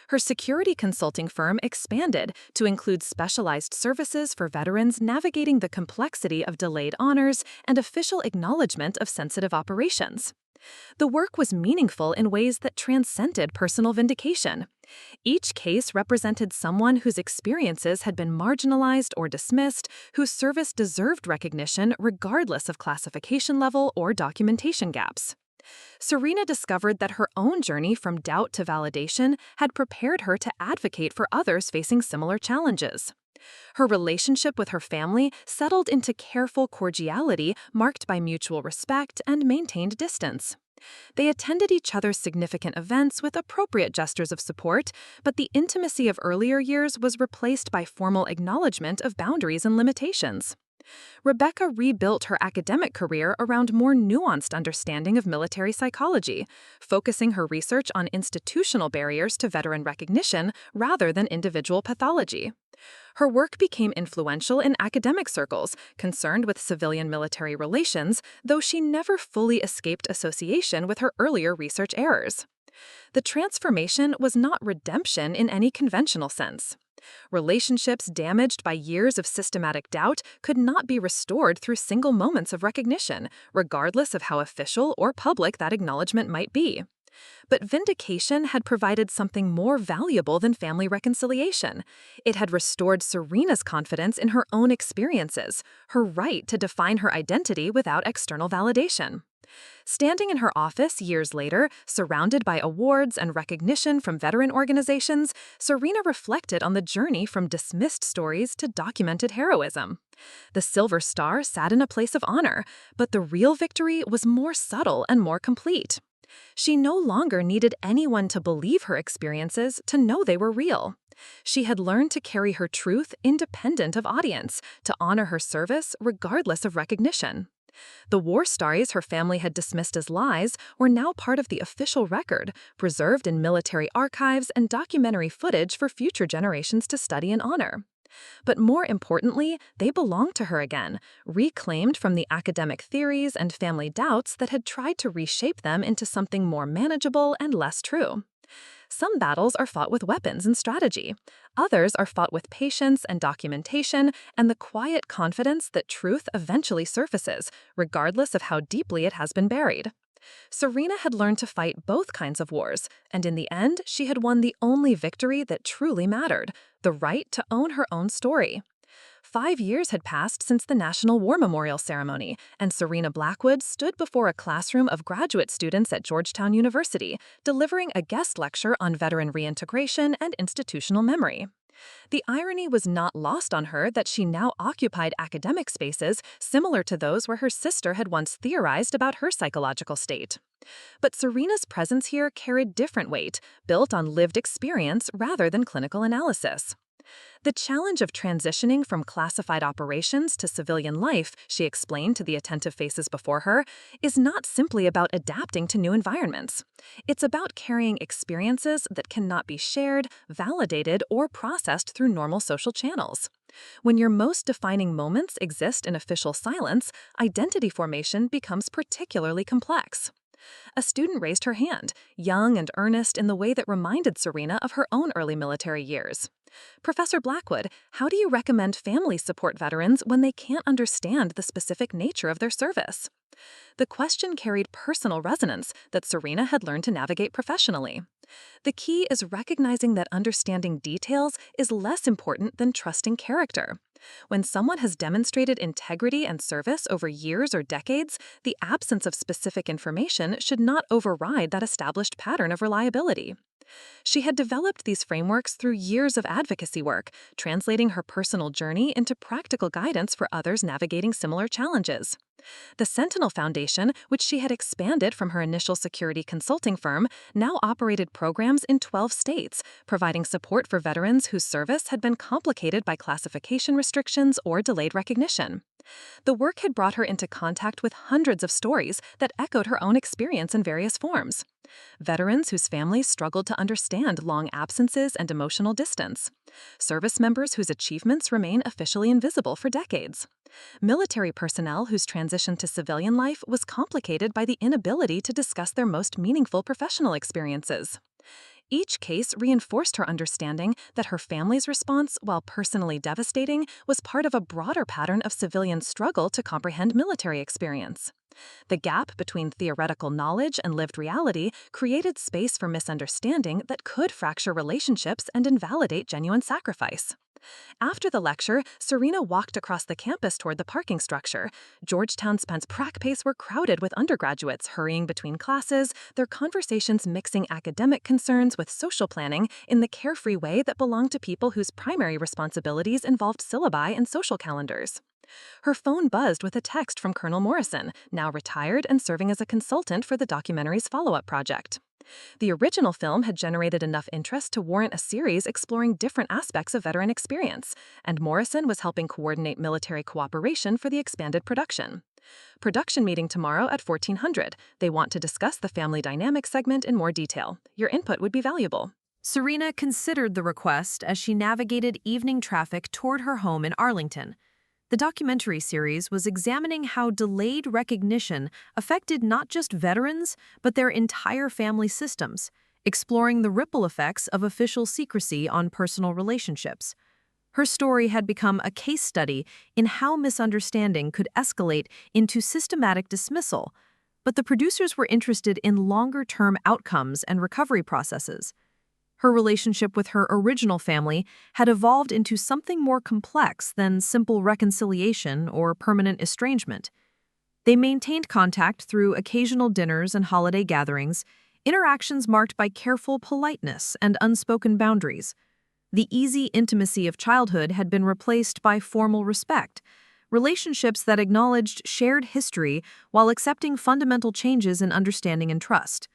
Her security consulting firm expanded to include specialized services for veterans navigating the complexity of delayed honors and official acknowledgement of sensitive operations. The work was meaningful in ways that transcended personal vindication. Each case represented someone whose experiences had been marginalized or dismissed, whose service deserved recognition regardless of classification level or documentation gaps. Serena discovered that her own journey from doubt to validation had prepared her to advocate for others facing similar challenges. Her relationship with her family settled into careful cordiality marked by mutual respect and maintained distance. They attended each other's significant events with appropriate gestures of support, but the intimacy of earlier years was replaced by formal acknowledgement of boundaries and limitations. Rebecca rebuilt her academic career around more nuanced understanding of military psychology, focusing her research on institutional barriers to veteran recognition rather than individual pathology. Her work became influential in academic circles concerned with civilian-military relations, though she never fully escaped association with her earlier research errors. The transformation was not redemption in any conventional sense. Relationships damaged by years of systematic doubt could not be restored through single moments of recognition, regardless of how official or public that acknowledgement might be. But vindication had provided something more valuable than family reconciliation. It had restored Serena's confidence in her own experiences, her right to define her identity without external validation. Standing in her office years later, surrounded by awards and recognition from veteran organizations, Serena reflected on the journey from dismissed stories to documented heroism. The Silver Star sat in a place of honor, but the real victory was more subtle and more complete. She no longer needed anyone to believe her experiences to know they were real. She had learned to carry her truth independent of audience, to honor her service regardless of recognition. The war stories her family had dismissed as lies were now part of the official record, preserved in military archives and documentary footage for future generations to study and honor. But more importantly, they belonged to her again, reclaimed from the academic theories and family doubts that had tried to reshape them into something more manageable and less true. Some battles are fought with weapons and strategy. Others are fought with patience and documentation and the quiet confidence that truth eventually surfaces, regardless of how deeply it has been buried. Serena had learned to fight both kinds of wars, and in the end, she had won the only victory that truly mattered, the right to own her own story. 5 years had passed since the National War Memorial Ceremony, and Serena Blackwood stood before a classroom of graduate students at Georgetown University, delivering a guest lecture on veteran reintegration and institutional memory. The irony was not lost on her that she now occupied academic spaces similar to those where her sister had once theorized about her psychological state. But Serena's presence here carried different weight, built on lived experience rather than clinical analysis. The challenge of transitioning from classified operations to civilian life, she explained to the attentive faces before her, is not simply about adapting to new environments. It's about carrying experiences that cannot be shared, validated, or processed through normal social channels. When your most defining moments exist in official silence, identity formation becomes particularly complex. A student raised her hand, young and earnest in the way that reminded Serena of her own early military years. Professor Blackwood, how do you recommend families support veterans when they can't understand the specific nature of their service? The question carried personal resonance that Serena had learned to navigate professionally. The key is recognizing that understanding details is less important than trusting character. When someone has demonstrated integrity and service over years or decades, the absence of specific information should not override that established pattern of reliability. She had developed these frameworks through years of advocacy work, translating her personal journey into practical guidance for others navigating similar challenges. The Sentinel Foundation, which she had expanded from her initial security consulting firm, now operated programs in 12 states, providing support for veterans whose service had been complicated by classification restrictions or delayed recognition. The work had brought her into contact with hundreds of stories that echoed her own experience in various forms. Veterans whose families struggled to understand long absences and emotional distance. Service members whose achievements remain officially invisible for decades. Military personnel whose transition to civilian life was complicated by the inability to discuss their most meaningful professional experiences. Each case reinforced her understanding that her family's response, while personally devastating, was part of a broader pattern of civilian struggle to comprehend military experience. The gap between theoretical knowledge and lived reality created space for misunderstanding that could fracture relationships and invalidate genuine sacrifice. After the lecture, Serena walked across the campus toward the parking structure. Georgetown's prac pace were crowded with undergraduates hurrying between classes, their conversations mixing academic concerns with social planning in the carefree way that belonged to people whose primary responsibilities involved syllabi and social calendars. Her phone buzzed with a text from Colonel Morrison, now retired and serving as a consultant for the documentary's follow-up project. The original film had generated enough interest to warrant a series exploring different aspects of veteran experience, and Morrison was helping coordinate military cooperation for the expanded production. Production meeting tomorrow at 1400. They want to discuss the family dynamic segment in more detail. Your input would be valuable. Serena considered the request as she navigated evening traffic toward her home in Arlington. The documentary series was examining how delayed recognition affected not just veterans, but their entire family systems, exploring the ripple effects of official secrecy on personal relationships. Her story had become a case study in how misunderstanding could escalate into systematic dismissal, but the producers were interested in longer-term outcomes and recovery processes. Her relationship with her original family had evolved into something more complex than simple reconciliation or permanent estrangement. They maintained contact through occasional dinners and holiday gatherings, interactions marked by careful politeness and unspoken boundaries. The easy intimacy of childhood had been replaced by formal respect, relationships that acknowledged shared history while accepting fundamental changes in understanding and trust.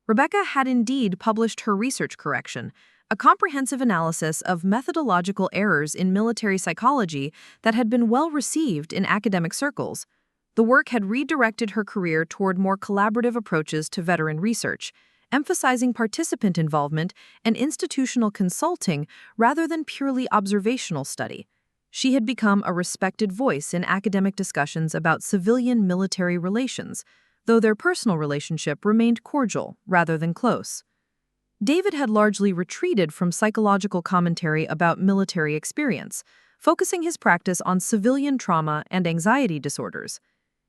Rebecca had indeed published her research correction, a comprehensive analysis of methodological errors in military psychology that had been well received in academic circles. The work had redirected her career toward more collaborative approaches to veteran research, emphasizing participant involvement and institutional consulting rather than purely observational study. She had become a respected voice in academic discussions about civilian-military relations, though their personal relationship remained cordial rather than close. David had largely retreated from psychological commentary about military experience, focusing his practice on civilian trauma and anxiety disorders.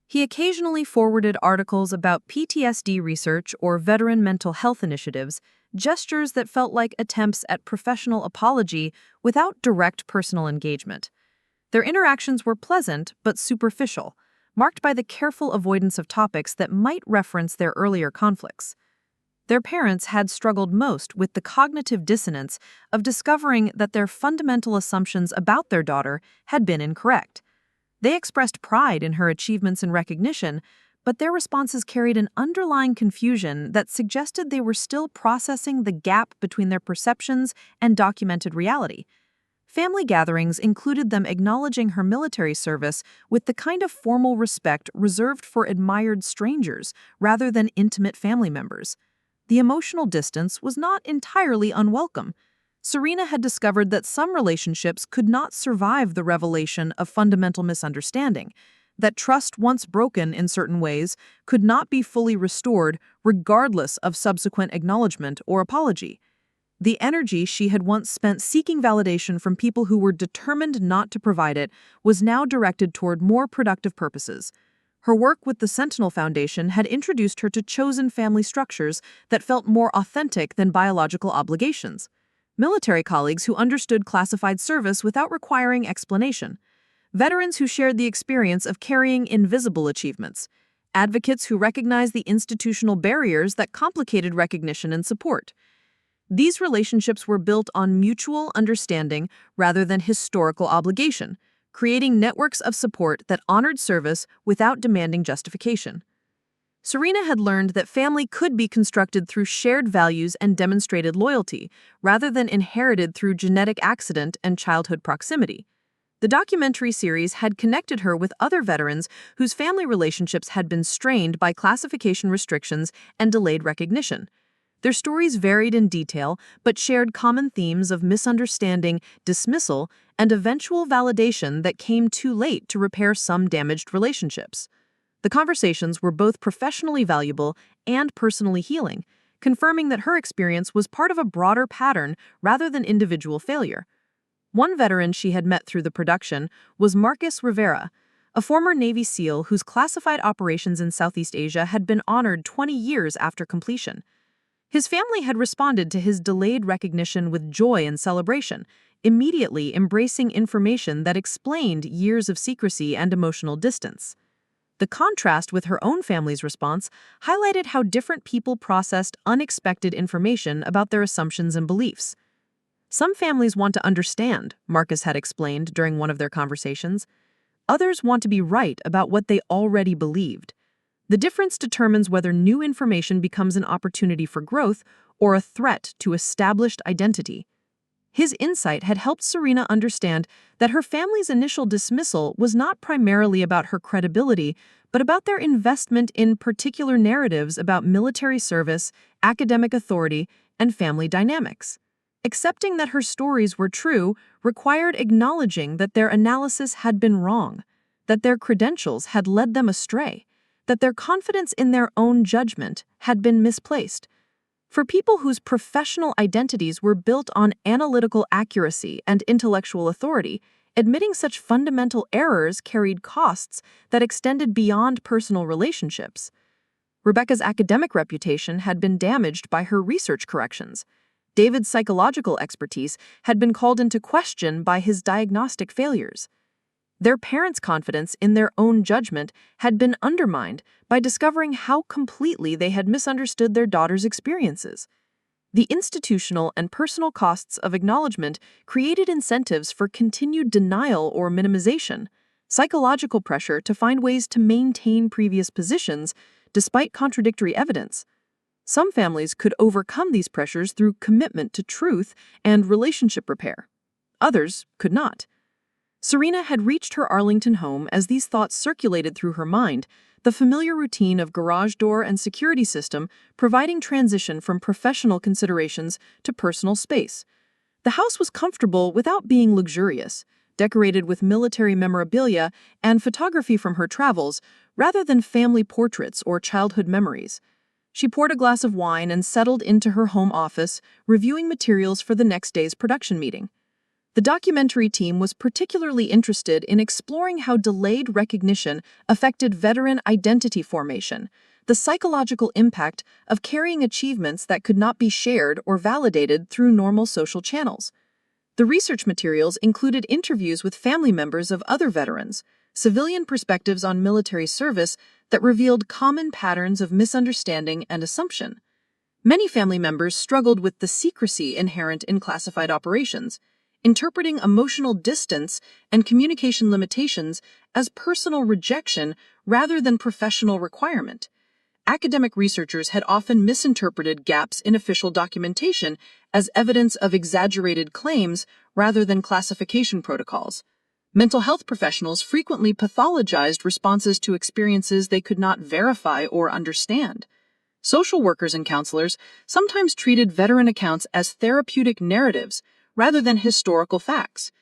He occasionally forwarded articles about PTSD research or veteran mental health initiatives, gestures that felt like attempts at professional apology without direct personal engagement. Their interactions were pleasant but superficial, marked by the careful avoidance of topics that might reference their earlier conflicts. Their parents had struggled most with the cognitive dissonance of discovering that their fundamental assumptions about their daughter had been incorrect. They expressed pride in her achievements and recognition, but their responses carried an underlying confusion that suggested they were still processing the gap between their perceptions and documented reality. Family gatherings included them acknowledging her military service with the kind of formal respect reserved for admired strangers rather than intimate family members. The emotional distance was not entirely unwelcome. Serena had discovered that some relationships could not survive the revelation of fundamental misunderstanding, that trust once broken in certain ways could not be fully restored regardless of subsequent acknowledgement or apology. The energy she had once spent seeking validation from people who were determined not to provide it was now directed toward more productive purposes. Her work with the Sentinel Foundation had introduced her to chosen family structures that felt more authentic than biological obligations. Military colleagues who understood classified service without requiring explanation. Veterans who shared the experience of carrying invisible achievements. Advocates who recognized the institutional barriers that complicated recognition and support. These relationships were built on mutual understanding rather than historical obligation, creating networks of support that honored service without demanding justification. Serena had learned that family could be constructed through shared values and demonstrated loyalty, rather than inherited through genetic accident and childhood proximity. The documentary series had connected her with other veterans whose family relationships had been strained by classification restrictions and delayed recognition. Their stories varied in detail, but shared common themes of misunderstanding, dismissal, and eventual validation that came too late to repair some damaged relationships. The conversations were both professionally valuable and personally healing, confirming that her experience was part of a broader pattern rather than individual failure. One veteran she had met through the production was Marcus Rivera, a former Navy SEAL whose classified operations in Southeast Asia had been honored 20 years after completion. His family had responded to his delayed recognition with joy and celebration, immediately embracing information that explained years of secrecy and emotional distance. The contrast with her own family's response highlighted how different people processed unexpected information about their assumptions and beliefs. Some families want to understand, Marcus had explained during one of their conversations. Others want to be right about what they already believed. The difference determines whether new information becomes an opportunity for growth or a threat to established identity. His insight had helped Serena understand that her family's initial dismissal was not primarily about her credibility, but about their investment in particular narratives about military service, academic authority, and family dynamics. Accepting that her stories were true required acknowledging that their analysis had been wrong, that their credentials had led them astray, that their confidence in their own judgment had been misplaced. For people whose professional identities were built on analytical accuracy and intellectual authority, admitting such fundamental errors carried costs that extended beyond personal relationships. Rebecca's academic reputation had been damaged by her research corrections. David's psychological expertise had been called into question by his diagnostic failures. Their parents' confidence in their own judgment had been undermined by discovering how completely they had misunderstood their daughter's experiences. The institutional and personal costs of acknowledgement created incentives for continued denial or minimization, psychological pressure to find ways to maintain previous positions despite contradictory evidence. Some families could overcome these pressures through commitment to truth and relationship repair. Others could not. Serena had reached her Arlington home as these thoughts circulated through her mind, the familiar routine of garage door and security system providing transition from professional considerations to personal space. The house was comfortable without being luxurious, decorated with military memorabilia and photography from her travels, rather than family portraits or childhood memories. She poured a glass of wine and settled into her home office, reviewing materials for the next day's production meeting. The documentary team was particularly interested in exploring how delayed recognition affected veteran identity formation, the psychological impact of carrying achievements that could not be shared or validated through normal social channels. The research materials included interviews with family members of other veterans, civilian perspectives on military service that revealed common patterns of misunderstanding and assumption. Many family members struggled with the secrecy inherent in classified operations, interpreting emotional distance and communication limitations as personal rejection rather than professional requirement. Academic researchers had often misinterpreted gaps in official documentation as evidence of exaggerated claims rather than classification protocols. Mental health professionals frequently pathologized responses to experiences they could not verify or understand. Social workers and counselors sometimes treated veteran accounts as therapeutic narratives rather than historical facts.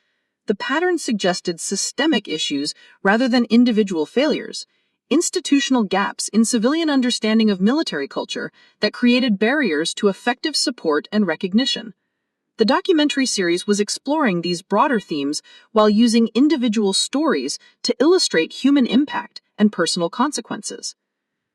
The pattern suggested systemic issues rather than individual failures, institutional gaps in civilian understanding of military culture that created barriers to effective support and recognition. The documentary series was exploring these broader themes while using individual stories to illustrate human impact and personal consequences.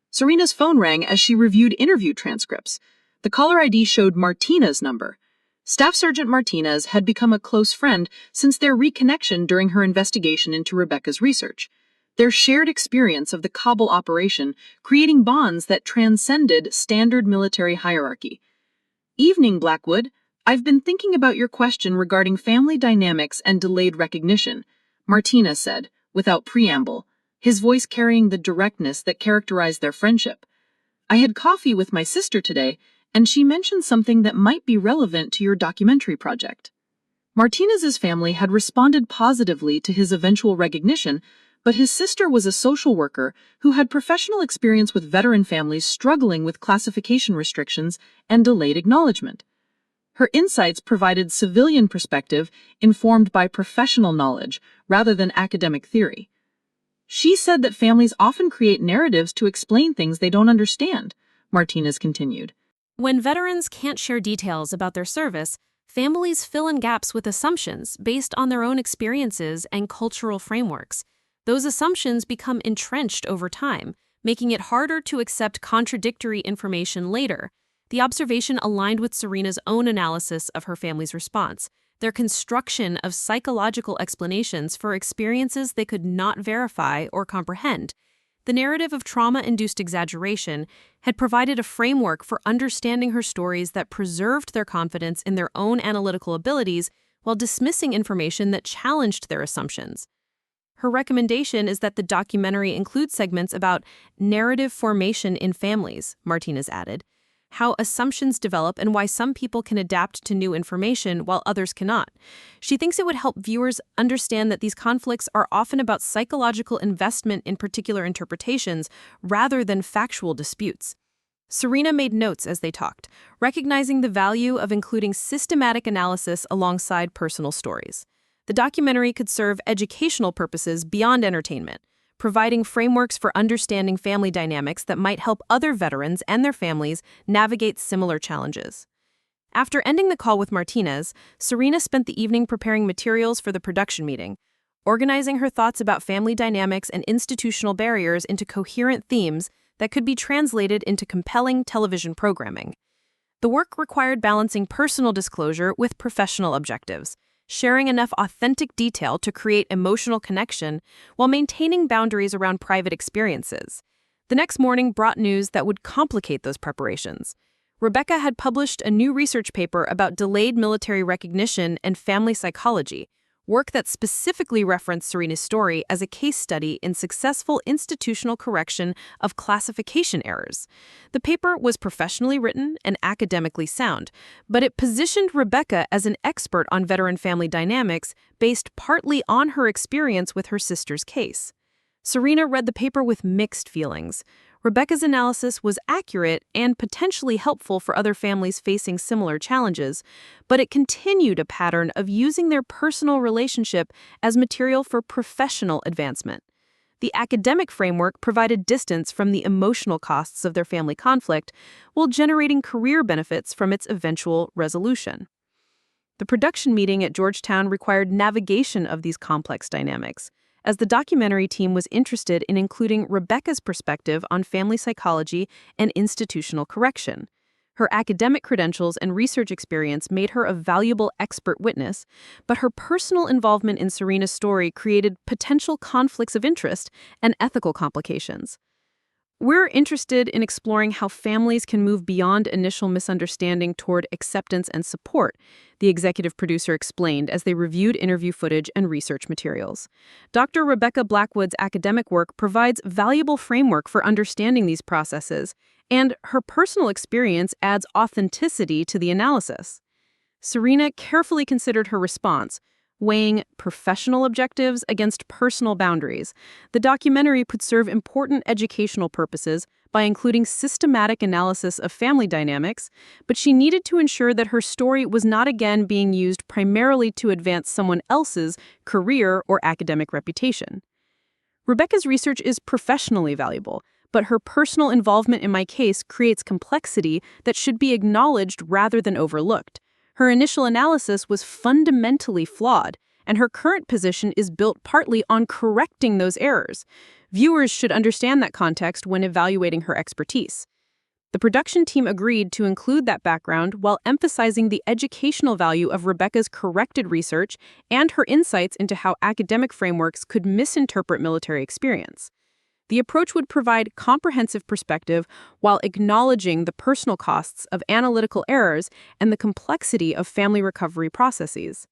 Serena's phone rang as she reviewed interview transcripts. The caller ID showed Martina's number. Staff Sergeant Martinez had become a close friend since their reconnection during her investigation into Rebecca's research. Their shared experience of the Kabul operation creating bonds that transcended standard military hierarchy. "Evening, Blackwood. I've been thinking about your question regarding family dynamics and delayed recognition," Martinez said, without preamble, his voice carrying the directness that characterized their friendship. "I had coffee with my sister today, and she mentioned something that might be relevant to your documentary project." Martinez's family had responded positively to his eventual recognition, but his sister was a social worker who had professional experience with veteran families struggling with classification restrictions and delayed acknowledgement. Her insights provided civilian perspective informed by professional knowledge rather than academic theory. "She said that families often create narratives to explain things they don't understand," Martinez continued. When veterans can't share details about their service, families fill in gaps with assumptions based on their own experiences and cultural frameworks. Those assumptions become entrenched over time, making it harder to accept contradictory information later. The observation aligned with Serena's own analysis of her family's response, their construction of psychological explanations for experiences they could not verify or comprehend. The narrative of trauma-induced exaggeration had provided a framework for understanding her stories that preserved their confidence in their own analytical abilities while dismissing information that challenged their assumptions. Her recommendation is that the documentary include segments about narrative formation in families, Martinez added, how assumptions develop and why some people can adapt to new information while others cannot. She thinks it would help viewers understand that these conflicts are often about psychological investment in particular interpretations rather than factual disputes. Serena made notes as they talked, recognizing the value of including systematic analysis alongside personal stories. The documentary could serve educational purposes beyond entertainment, providing frameworks for understanding family dynamics that might help other veterans and their families navigate similar challenges. After ending the call with Martinez, Serena spent the evening preparing materials for the production meeting, organizing her thoughts about family dynamics and institutional barriers into coherent themes that could be translated into compelling television programming. The work required balancing personal disclosure with professional objectives, sharing enough authentic detail to create emotional connection while maintaining boundaries around private experiences. The next morning brought news that would complicate those preparations. Rebecca had published a new research paper about delayed military recognition and family psychology, work that specifically referenced Serena's story as a case study in successful institutional correction of classification errors. The paper was professionally written and academically sound, but it positioned Rebecca as an expert on veteran family dynamics based partly on her experience with her sister's case. Serena read the paper with mixed feelings. Rebecca's analysis was accurate and potentially helpful for other families facing similar challenges, but it continued a pattern of using their personal relationship as material for professional advancement. The academic framework provided distance from the emotional costs of their family conflict, while generating career benefits from its eventual resolution. The production meeting at Georgetown required navigation of these complex dynamics, as the documentary team was interested in including Rebecca's perspective on family psychology and institutional correction. Her academic credentials and research experience made her a valuable expert witness, but her personal involvement in Serena's story created potential conflicts of interest and ethical complications. We're interested in exploring how families can move beyond initial misunderstanding toward acceptance and support, the executive producer explained as they reviewed interview footage and research materials. Dr. Rebecca Blackwood's academic work provides valuable framework for understanding these processes, and her personal experience adds authenticity to the analysis. Serena carefully considered her response, weighing professional objectives against personal boundaries. The documentary could serve important educational purposes by including systematic analysis of family dynamics, but she needed to ensure that her story was not again being used primarily to advance someone else's career or academic reputation. Rebecca's research is professionally valuable, but her personal involvement in my case creates complexity that should be acknowledged rather than overlooked. Her initial analysis was fundamentally flawed, and her current position is built partly on correcting those errors. Viewers should understand that context when evaluating her expertise. The production team agreed to include that background while emphasizing the educational value of Rebecca's corrected research and her insights into how academic frameworks could misinterpret military experience. The approach would provide comprehensive perspective while acknowledging the personal costs of analytical errors and the complexity of family recovery processes.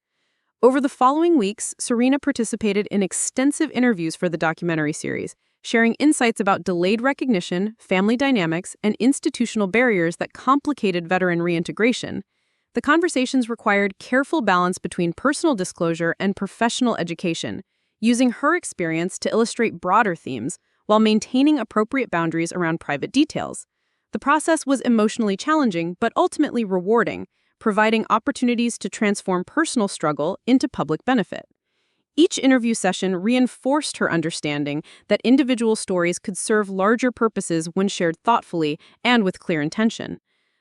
Over the following weeks, Serena participated in extensive interviews for the documentary series, sharing insights about delayed recognition, family dynamics, and institutional barriers that complicated veteran reintegration. The conversations required careful balance between personal disclosure and professional education, using her experience to illustrate broader themes, while maintaining appropriate boundaries around private details. The process was emotionally challenging, but ultimately rewarding, providing opportunities to transform personal struggle into public benefit. Each interview session reinforced her understanding that individual stories could serve larger purposes when shared thoughtfully and with clear intention.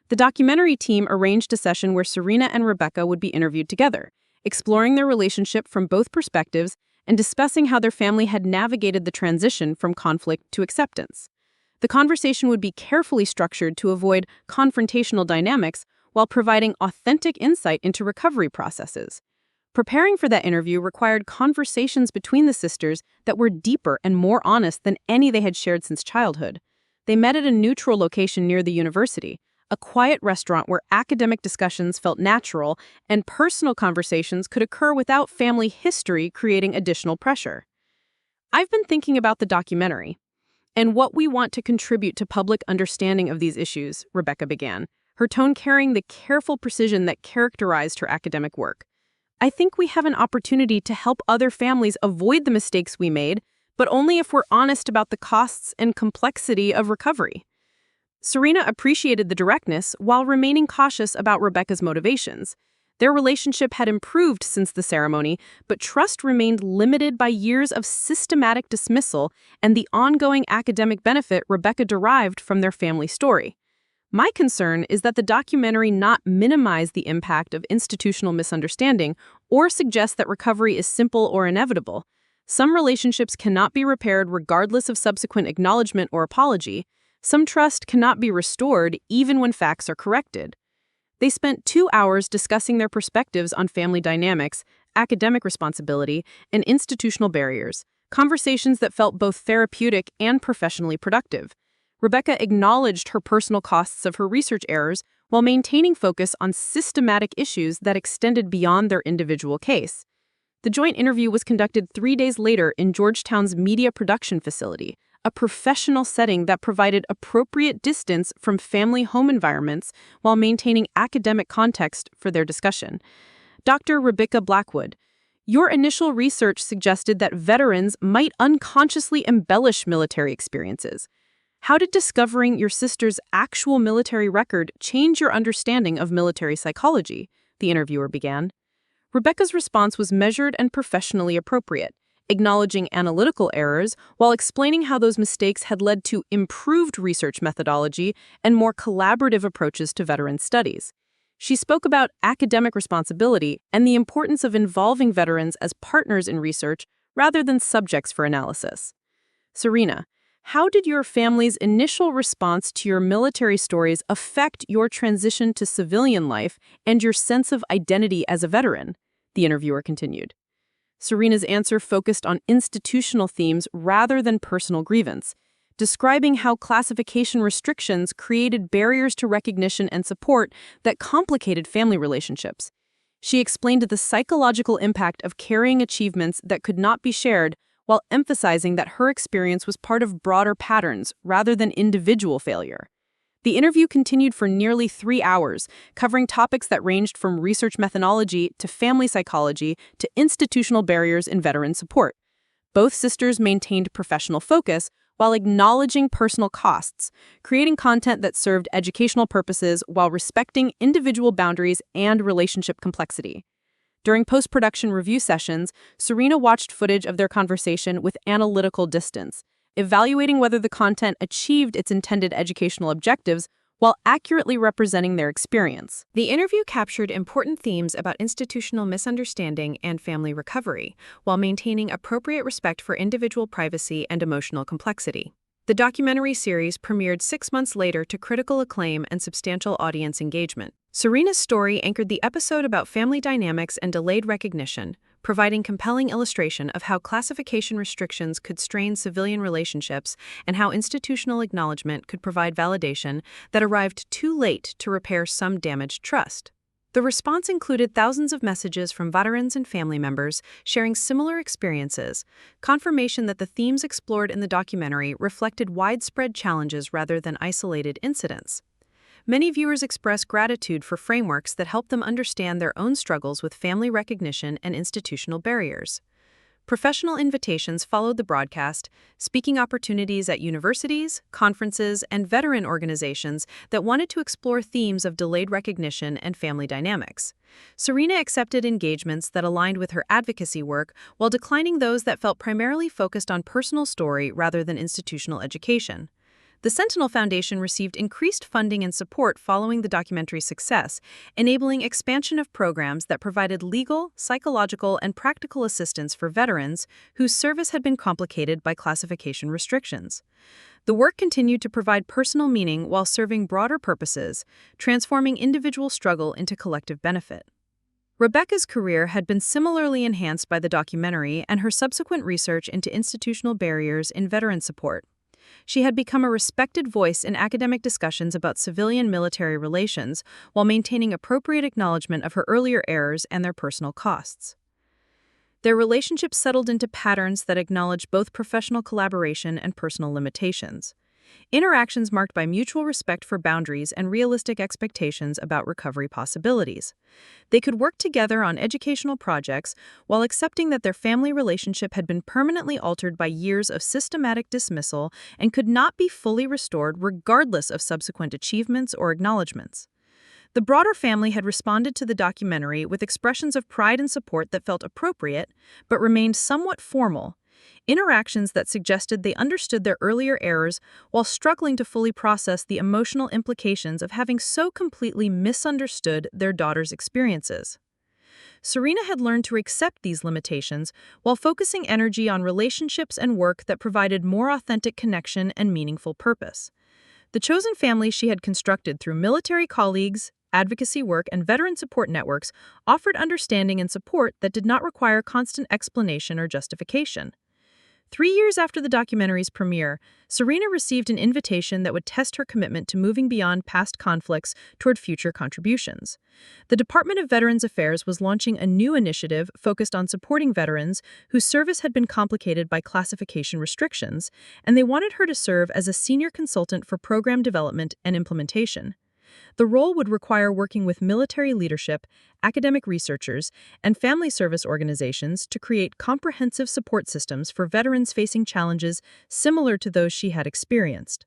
The documentary team arranged a session where Serena and Rebecca would be interviewed together, exploring their relationship from both perspectives and discussing how their family had navigated the transition from conflict to acceptance. The conversation would be carefully structured to avoid confrontational dynamics while providing authentic insight into recovery processes. Preparing for that interview required conversations between the sisters that were deeper and more honest than any they had shared since childhood. They met at a neutral location near the university, a quiet restaurant where academic discussions felt natural and personal conversations could occur without family history creating additional pressure. I've been thinking about the documentary and what we want to contribute to public understanding of these issues, Rebecca began, her tone carrying the careful precision that characterized her academic work. I think we have an opportunity to help other families avoid the mistakes we made, but only if we're honest about the costs and complexity of recovery. Serena appreciated the directness while remaining cautious about Rebecca's motivations. Their relationship had improved since the ceremony, but trust remained limited by years of systematic dismissal and the ongoing academic benefit Rebecca derived from their family story. My concern is that the documentary not minimize the impact of institutional misunderstanding or suggest that recovery is simple or inevitable. Some relationships cannot be repaired regardless of subsequent acknowledgement or apology. Some trust cannot be restored even when facts are corrected. They spent 2 hours discussing their perspectives on family dynamics, academic responsibility, and institutional barriers, conversations that felt both therapeutic and professionally productive. Rebecca acknowledged her personal costs of her research errors while maintaining focus on systematic issues that extended beyond their individual case. The joint interview was conducted 3 days later in Georgetown's media production facility, a professional setting that provided appropriate distance from family home environments while maintaining academic context for their discussion. Dr. Rebecca Blackwood, your initial research suggested that veterans might unconsciously embellish military experiences. How did discovering your sister's actual military record change your understanding of military psychology? The interviewer began. Rebecca's response was measured and professionally appropriate, acknowledging analytical errors while explaining how those mistakes had led to improved research methodology and more collaborative approaches to veteran studies. She spoke about academic responsibility and the importance of involving veterans as partners in research rather than subjects for analysis. Serena, how did your family's initial response to your military stories affect your transition to civilian life and your sense of identity as a veteran? The interviewer continued. Serena's answer focused on institutional themes rather than personal grievance, describing how classification restrictions created barriers to recognition and support that complicated family relationships. She explained the psychological impact of carrying achievements that could not be shared, while emphasizing that her experience was part of broader patterns rather than individual failure. The interview continued for nearly 3 hours, covering topics that ranged from research methodology to family psychology to institutional barriers in veteran support. Both sisters maintained professional focus while acknowledging personal costs, creating content that served educational purposes while respecting individual boundaries and relationship complexity. During post-production review sessions, Serena watched footage of their conversation with analytical distance, evaluating whether the content achieved its intended educational objectives while accurately representing their experience. The interview captured important themes about institutional misunderstanding and family recovery, while maintaining appropriate respect for individual privacy and emotional complexity. The documentary series premiered 6 months later to critical acclaim and substantial audience engagement. Serena's story anchored the episode about family dynamics and delayed recognition, providing compelling illustration of how classification restrictions could strain civilian relationships and how institutional acknowledgement could provide validation that arrived too late to repair some damaged trust. The response included thousands of messages from veterans and family members sharing similar experiences, confirmation that the themes explored in the documentary reflected widespread challenges rather than isolated incidents. Many viewers expressed gratitude for frameworks that help them understand their own struggles with family recognition and institutional barriers. Professional invitations followed the broadcast, speaking opportunities at universities, conferences, and veteran organizations that wanted to explore themes of delayed recognition and family dynamics. Serena accepted engagements that aligned with her advocacy work while declining those that felt primarily focused on personal story rather than institutional education. The Sentinel Foundation received increased funding and support following the documentary's success, enabling expansion of programs that provided legal, psychological, and practical assistance for veterans whose service had been complicated by classification restrictions. The work continued to provide personal meaning while serving broader purposes, transforming individual struggle into collective benefit. Rebecca's career had been similarly enhanced by the documentary and her subsequent research into institutional barriers in veteran support. She had become a respected voice in academic discussions about civilian-military relations while maintaining appropriate acknowledgement of her earlier errors and their personal costs. Their relationship settled into patterns that acknowledged both professional collaboration and personal limitations. Interactions marked by mutual respect for boundaries and realistic expectations about recovery possibilities. They could work together on educational projects while accepting that their family relationship had been permanently altered by years of systematic dismissal and could not be fully restored regardless of subsequent achievements or acknowledgments. The broader family had responded to the documentary with expressions of pride and support that felt appropriate but remained somewhat formal. Interactions that suggested they understood their earlier errors while struggling to fully process the emotional implications of having so completely misunderstood their daughter's experiences. Serena had learned to accept these limitations while focusing energy on relationships and work that provided more authentic connection and meaningful purpose. The chosen family she had constructed through military colleagues, advocacy work, and veteran support networks offered understanding and support that did not require constant explanation or justification. 3 years after the documentary's premiere, Serena received an invitation that would test her commitment to moving beyond past conflicts toward future contributions. The Department of Veterans Affairs was launching a new initiative focused on supporting veterans whose service had been complicated by classification restrictions, and they wanted her to serve as a senior consultant for program development and implementation. The role would require working with military leadership, academic researchers, and family service organizations to create comprehensive support systems for veterans facing challenges similar to those she had experienced.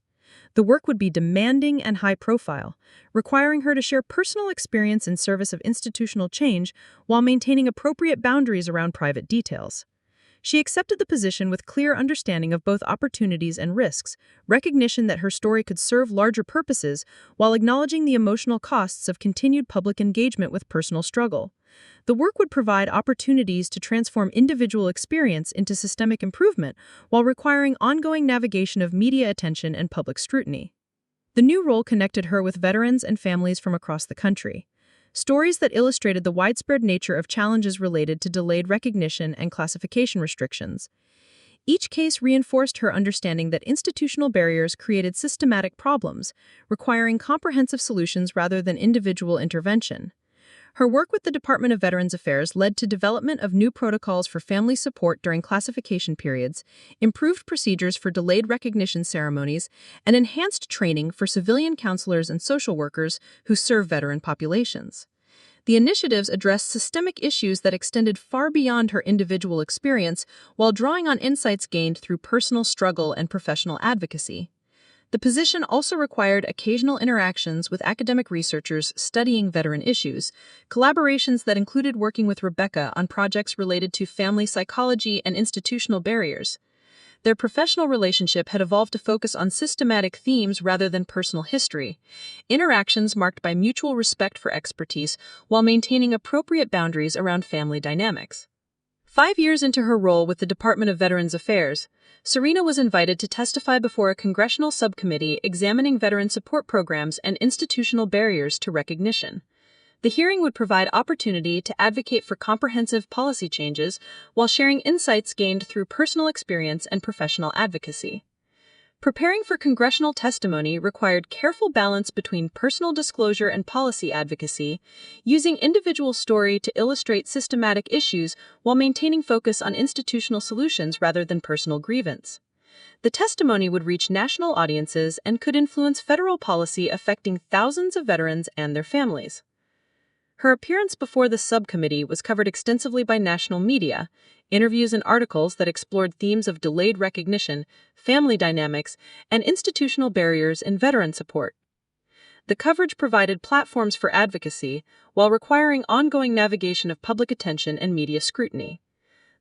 The work would be demanding and high-profile, requiring her to share personal experience in service of institutional change while maintaining appropriate boundaries around private details. She accepted the position with clear understanding of both opportunities and risks, recognition that her story could serve larger purposes, while acknowledging the emotional costs of continued public engagement with personal struggle. The work would provide opportunities to transform individual experience into systemic improvement, while requiring ongoing navigation of media attention and public scrutiny. The new role connected her with veterans and families from across the country. Stories that illustrated the widespread nature of challenges related to delayed recognition and classification restrictions. Each case reinforced her understanding that institutional barriers created systematic problems, requiring comprehensive solutions rather than individual intervention. Her work with the Department of Veterans Affairs led to development of new protocols for family support during classification periods, improved procedures for delayed recognition ceremonies, and enhanced training for civilian counselors and social workers who serve veteran populations. The initiatives addressed systemic issues that extended far beyond her individual experience, while drawing on insights gained through personal struggle and professional advocacy. The position also required occasional interactions with academic researchers studying veteran issues, collaborations that included working with Rebecca on projects related to family psychology and institutional barriers. Their professional relationship had evolved to focus on systematic themes rather than personal history, interactions marked by mutual respect for expertise while maintaining appropriate boundaries around family dynamics. 5 years into her role with the Department of Veterans Affairs, Serena was invited to testify before a congressional subcommittee examining veteran support programs and institutional barriers to recognition. The hearing would provide opportunity to advocate for comprehensive policy changes while sharing insights gained through personal experience and professional advocacy. Preparing for congressional testimony required careful balance between personal disclosure and policy advocacy, using individual story to illustrate systematic issues while maintaining focus on institutional solutions rather than personal grievance. The testimony would reach national audiences and could influence federal policy affecting thousands of veterans and their families. Her appearance before the subcommittee was covered extensively by national media, interviews and articles that explored themes of delayed recognition, family dynamics, and institutional barriers in veteran support. The coverage provided platforms for advocacy while requiring ongoing navigation of public attention and media scrutiny.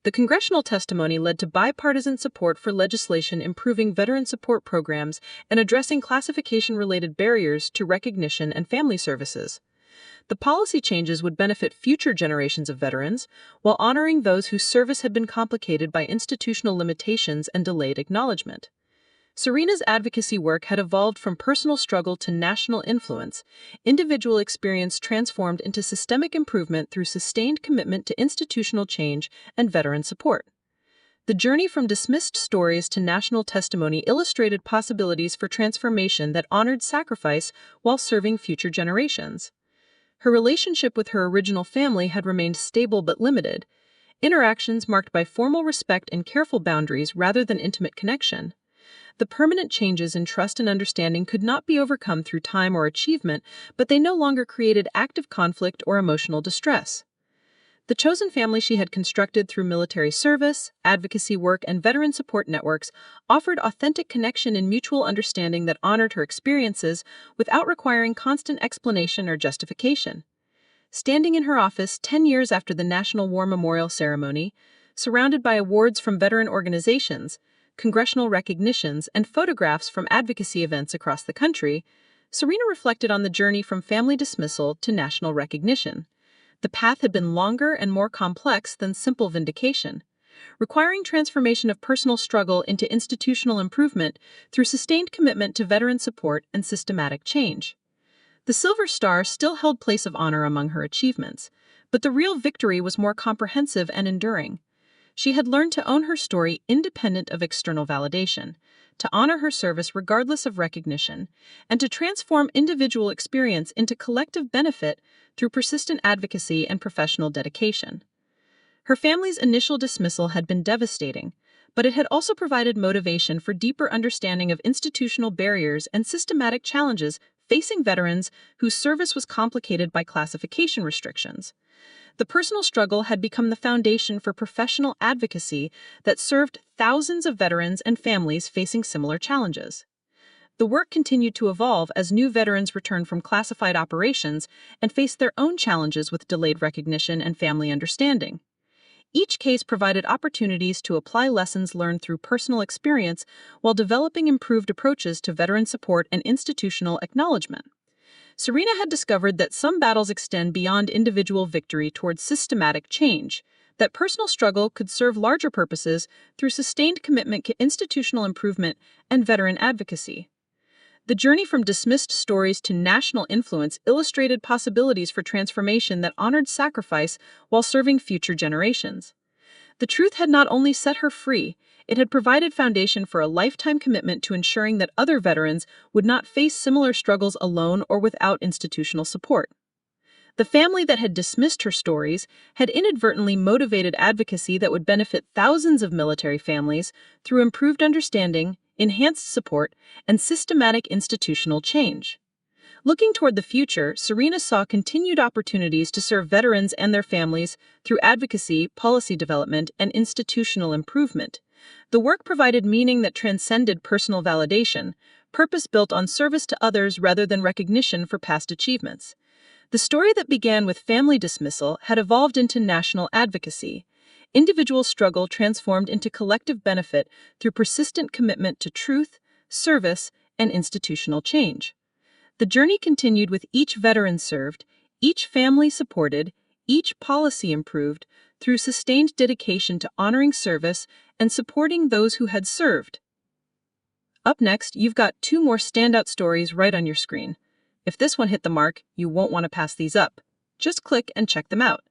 The congressional testimony led to bipartisan support for legislation improving veteran support programs and addressing classification-related barriers to recognition and family services. The policy changes would benefit future generations of veterans, while honoring those whose service had been complicated by institutional limitations and delayed acknowledgement. Serena's advocacy work had evolved from personal struggle to national influence, individual experience transformed into systemic improvement through sustained commitment to institutional change and veteran support. The journey from dismissed stories to national testimony illustrated possibilities for transformation that honored sacrifice while serving future generations. Her relationship with her original family had remained stable but limited, interactions marked by formal respect and careful boundaries rather than intimate connection. The permanent changes in trust and understanding could not be overcome through time or achievement, but they no longer created active conflict or emotional distress. The chosen family she had constructed through military service, advocacy work, and veteran support networks offered authentic connection and mutual understanding that honored her experiences without requiring constant explanation or justification. Standing in her office 10 years after the National War Memorial Ceremony, surrounded by awards from veteran organizations, congressional recognitions, and photographs from advocacy events across the country, Serena reflected on the journey from family dismissal to national recognition. The path had been longer and more complex than simple vindication, requiring transformation of personal struggle into institutional improvement through sustained commitment to veteran support and systematic change. The Silver Star still held place of honor among her achievements, but the real victory was more comprehensive and enduring. She had learned to own her story independent of external validation, to honor her service regardless of recognition, and to transform individual experience into collective benefit through persistent advocacy and professional dedication. Her family's initial dismissal had been devastating, but it had also provided motivation for deeper understanding of institutional barriers and systematic challenges facing veterans whose service was complicated by classification restrictions. The personal struggle had become the foundation for professional advocacy that served thousands of veterans and families facing similar challenges. The work continued to evolve as new veterans returned from classified operations and faced their own challenges with delayed recognition and family understanding. Each case provided opportunities to apply lessons learned through personal experience while developing improved approaches to veteran support and institutional acknowledgement. Serena had discovered that some battles extend beyond individual victory towards systematic change, that personal struggle could serve larger purposes through sustained commitment to institutional improvement and veteran advocacy. The journey from dismissed stories to national influence illustrated possibilities for transformation that honored sacrifice while serving future generations. The truth had not only set her free, it had provided foundation for a lifetime commitment to ensuring that other veterans would not face similar struggles alone or without institutional support. The family that had dismissed her stories had inadvertently motivated advocacy that would benefit thousands of military families through improved understanding, enhanced support, and systematic institutional change. Looking toward the future, Serena saw continued opportunities to serve veterans and their families through advocacy, policy development, and institutional improvement. The work provided meaning that transcended personal validation, purpose built on service to others rather than recognition for past achievements. The story that began with family dismissal had evolved into national advocacy. Individual struggle transformed into collective benefit through persistent commitment to truth, service, and institutional change. The journey continued with each veteran served, each family supported, each policy improved, through sustained dedication to honoring service and supporting those who had served. Up next, you've got two more standout stories right on your screen. If this one hit the mark, you won't want to pass these up. Just click and check them out.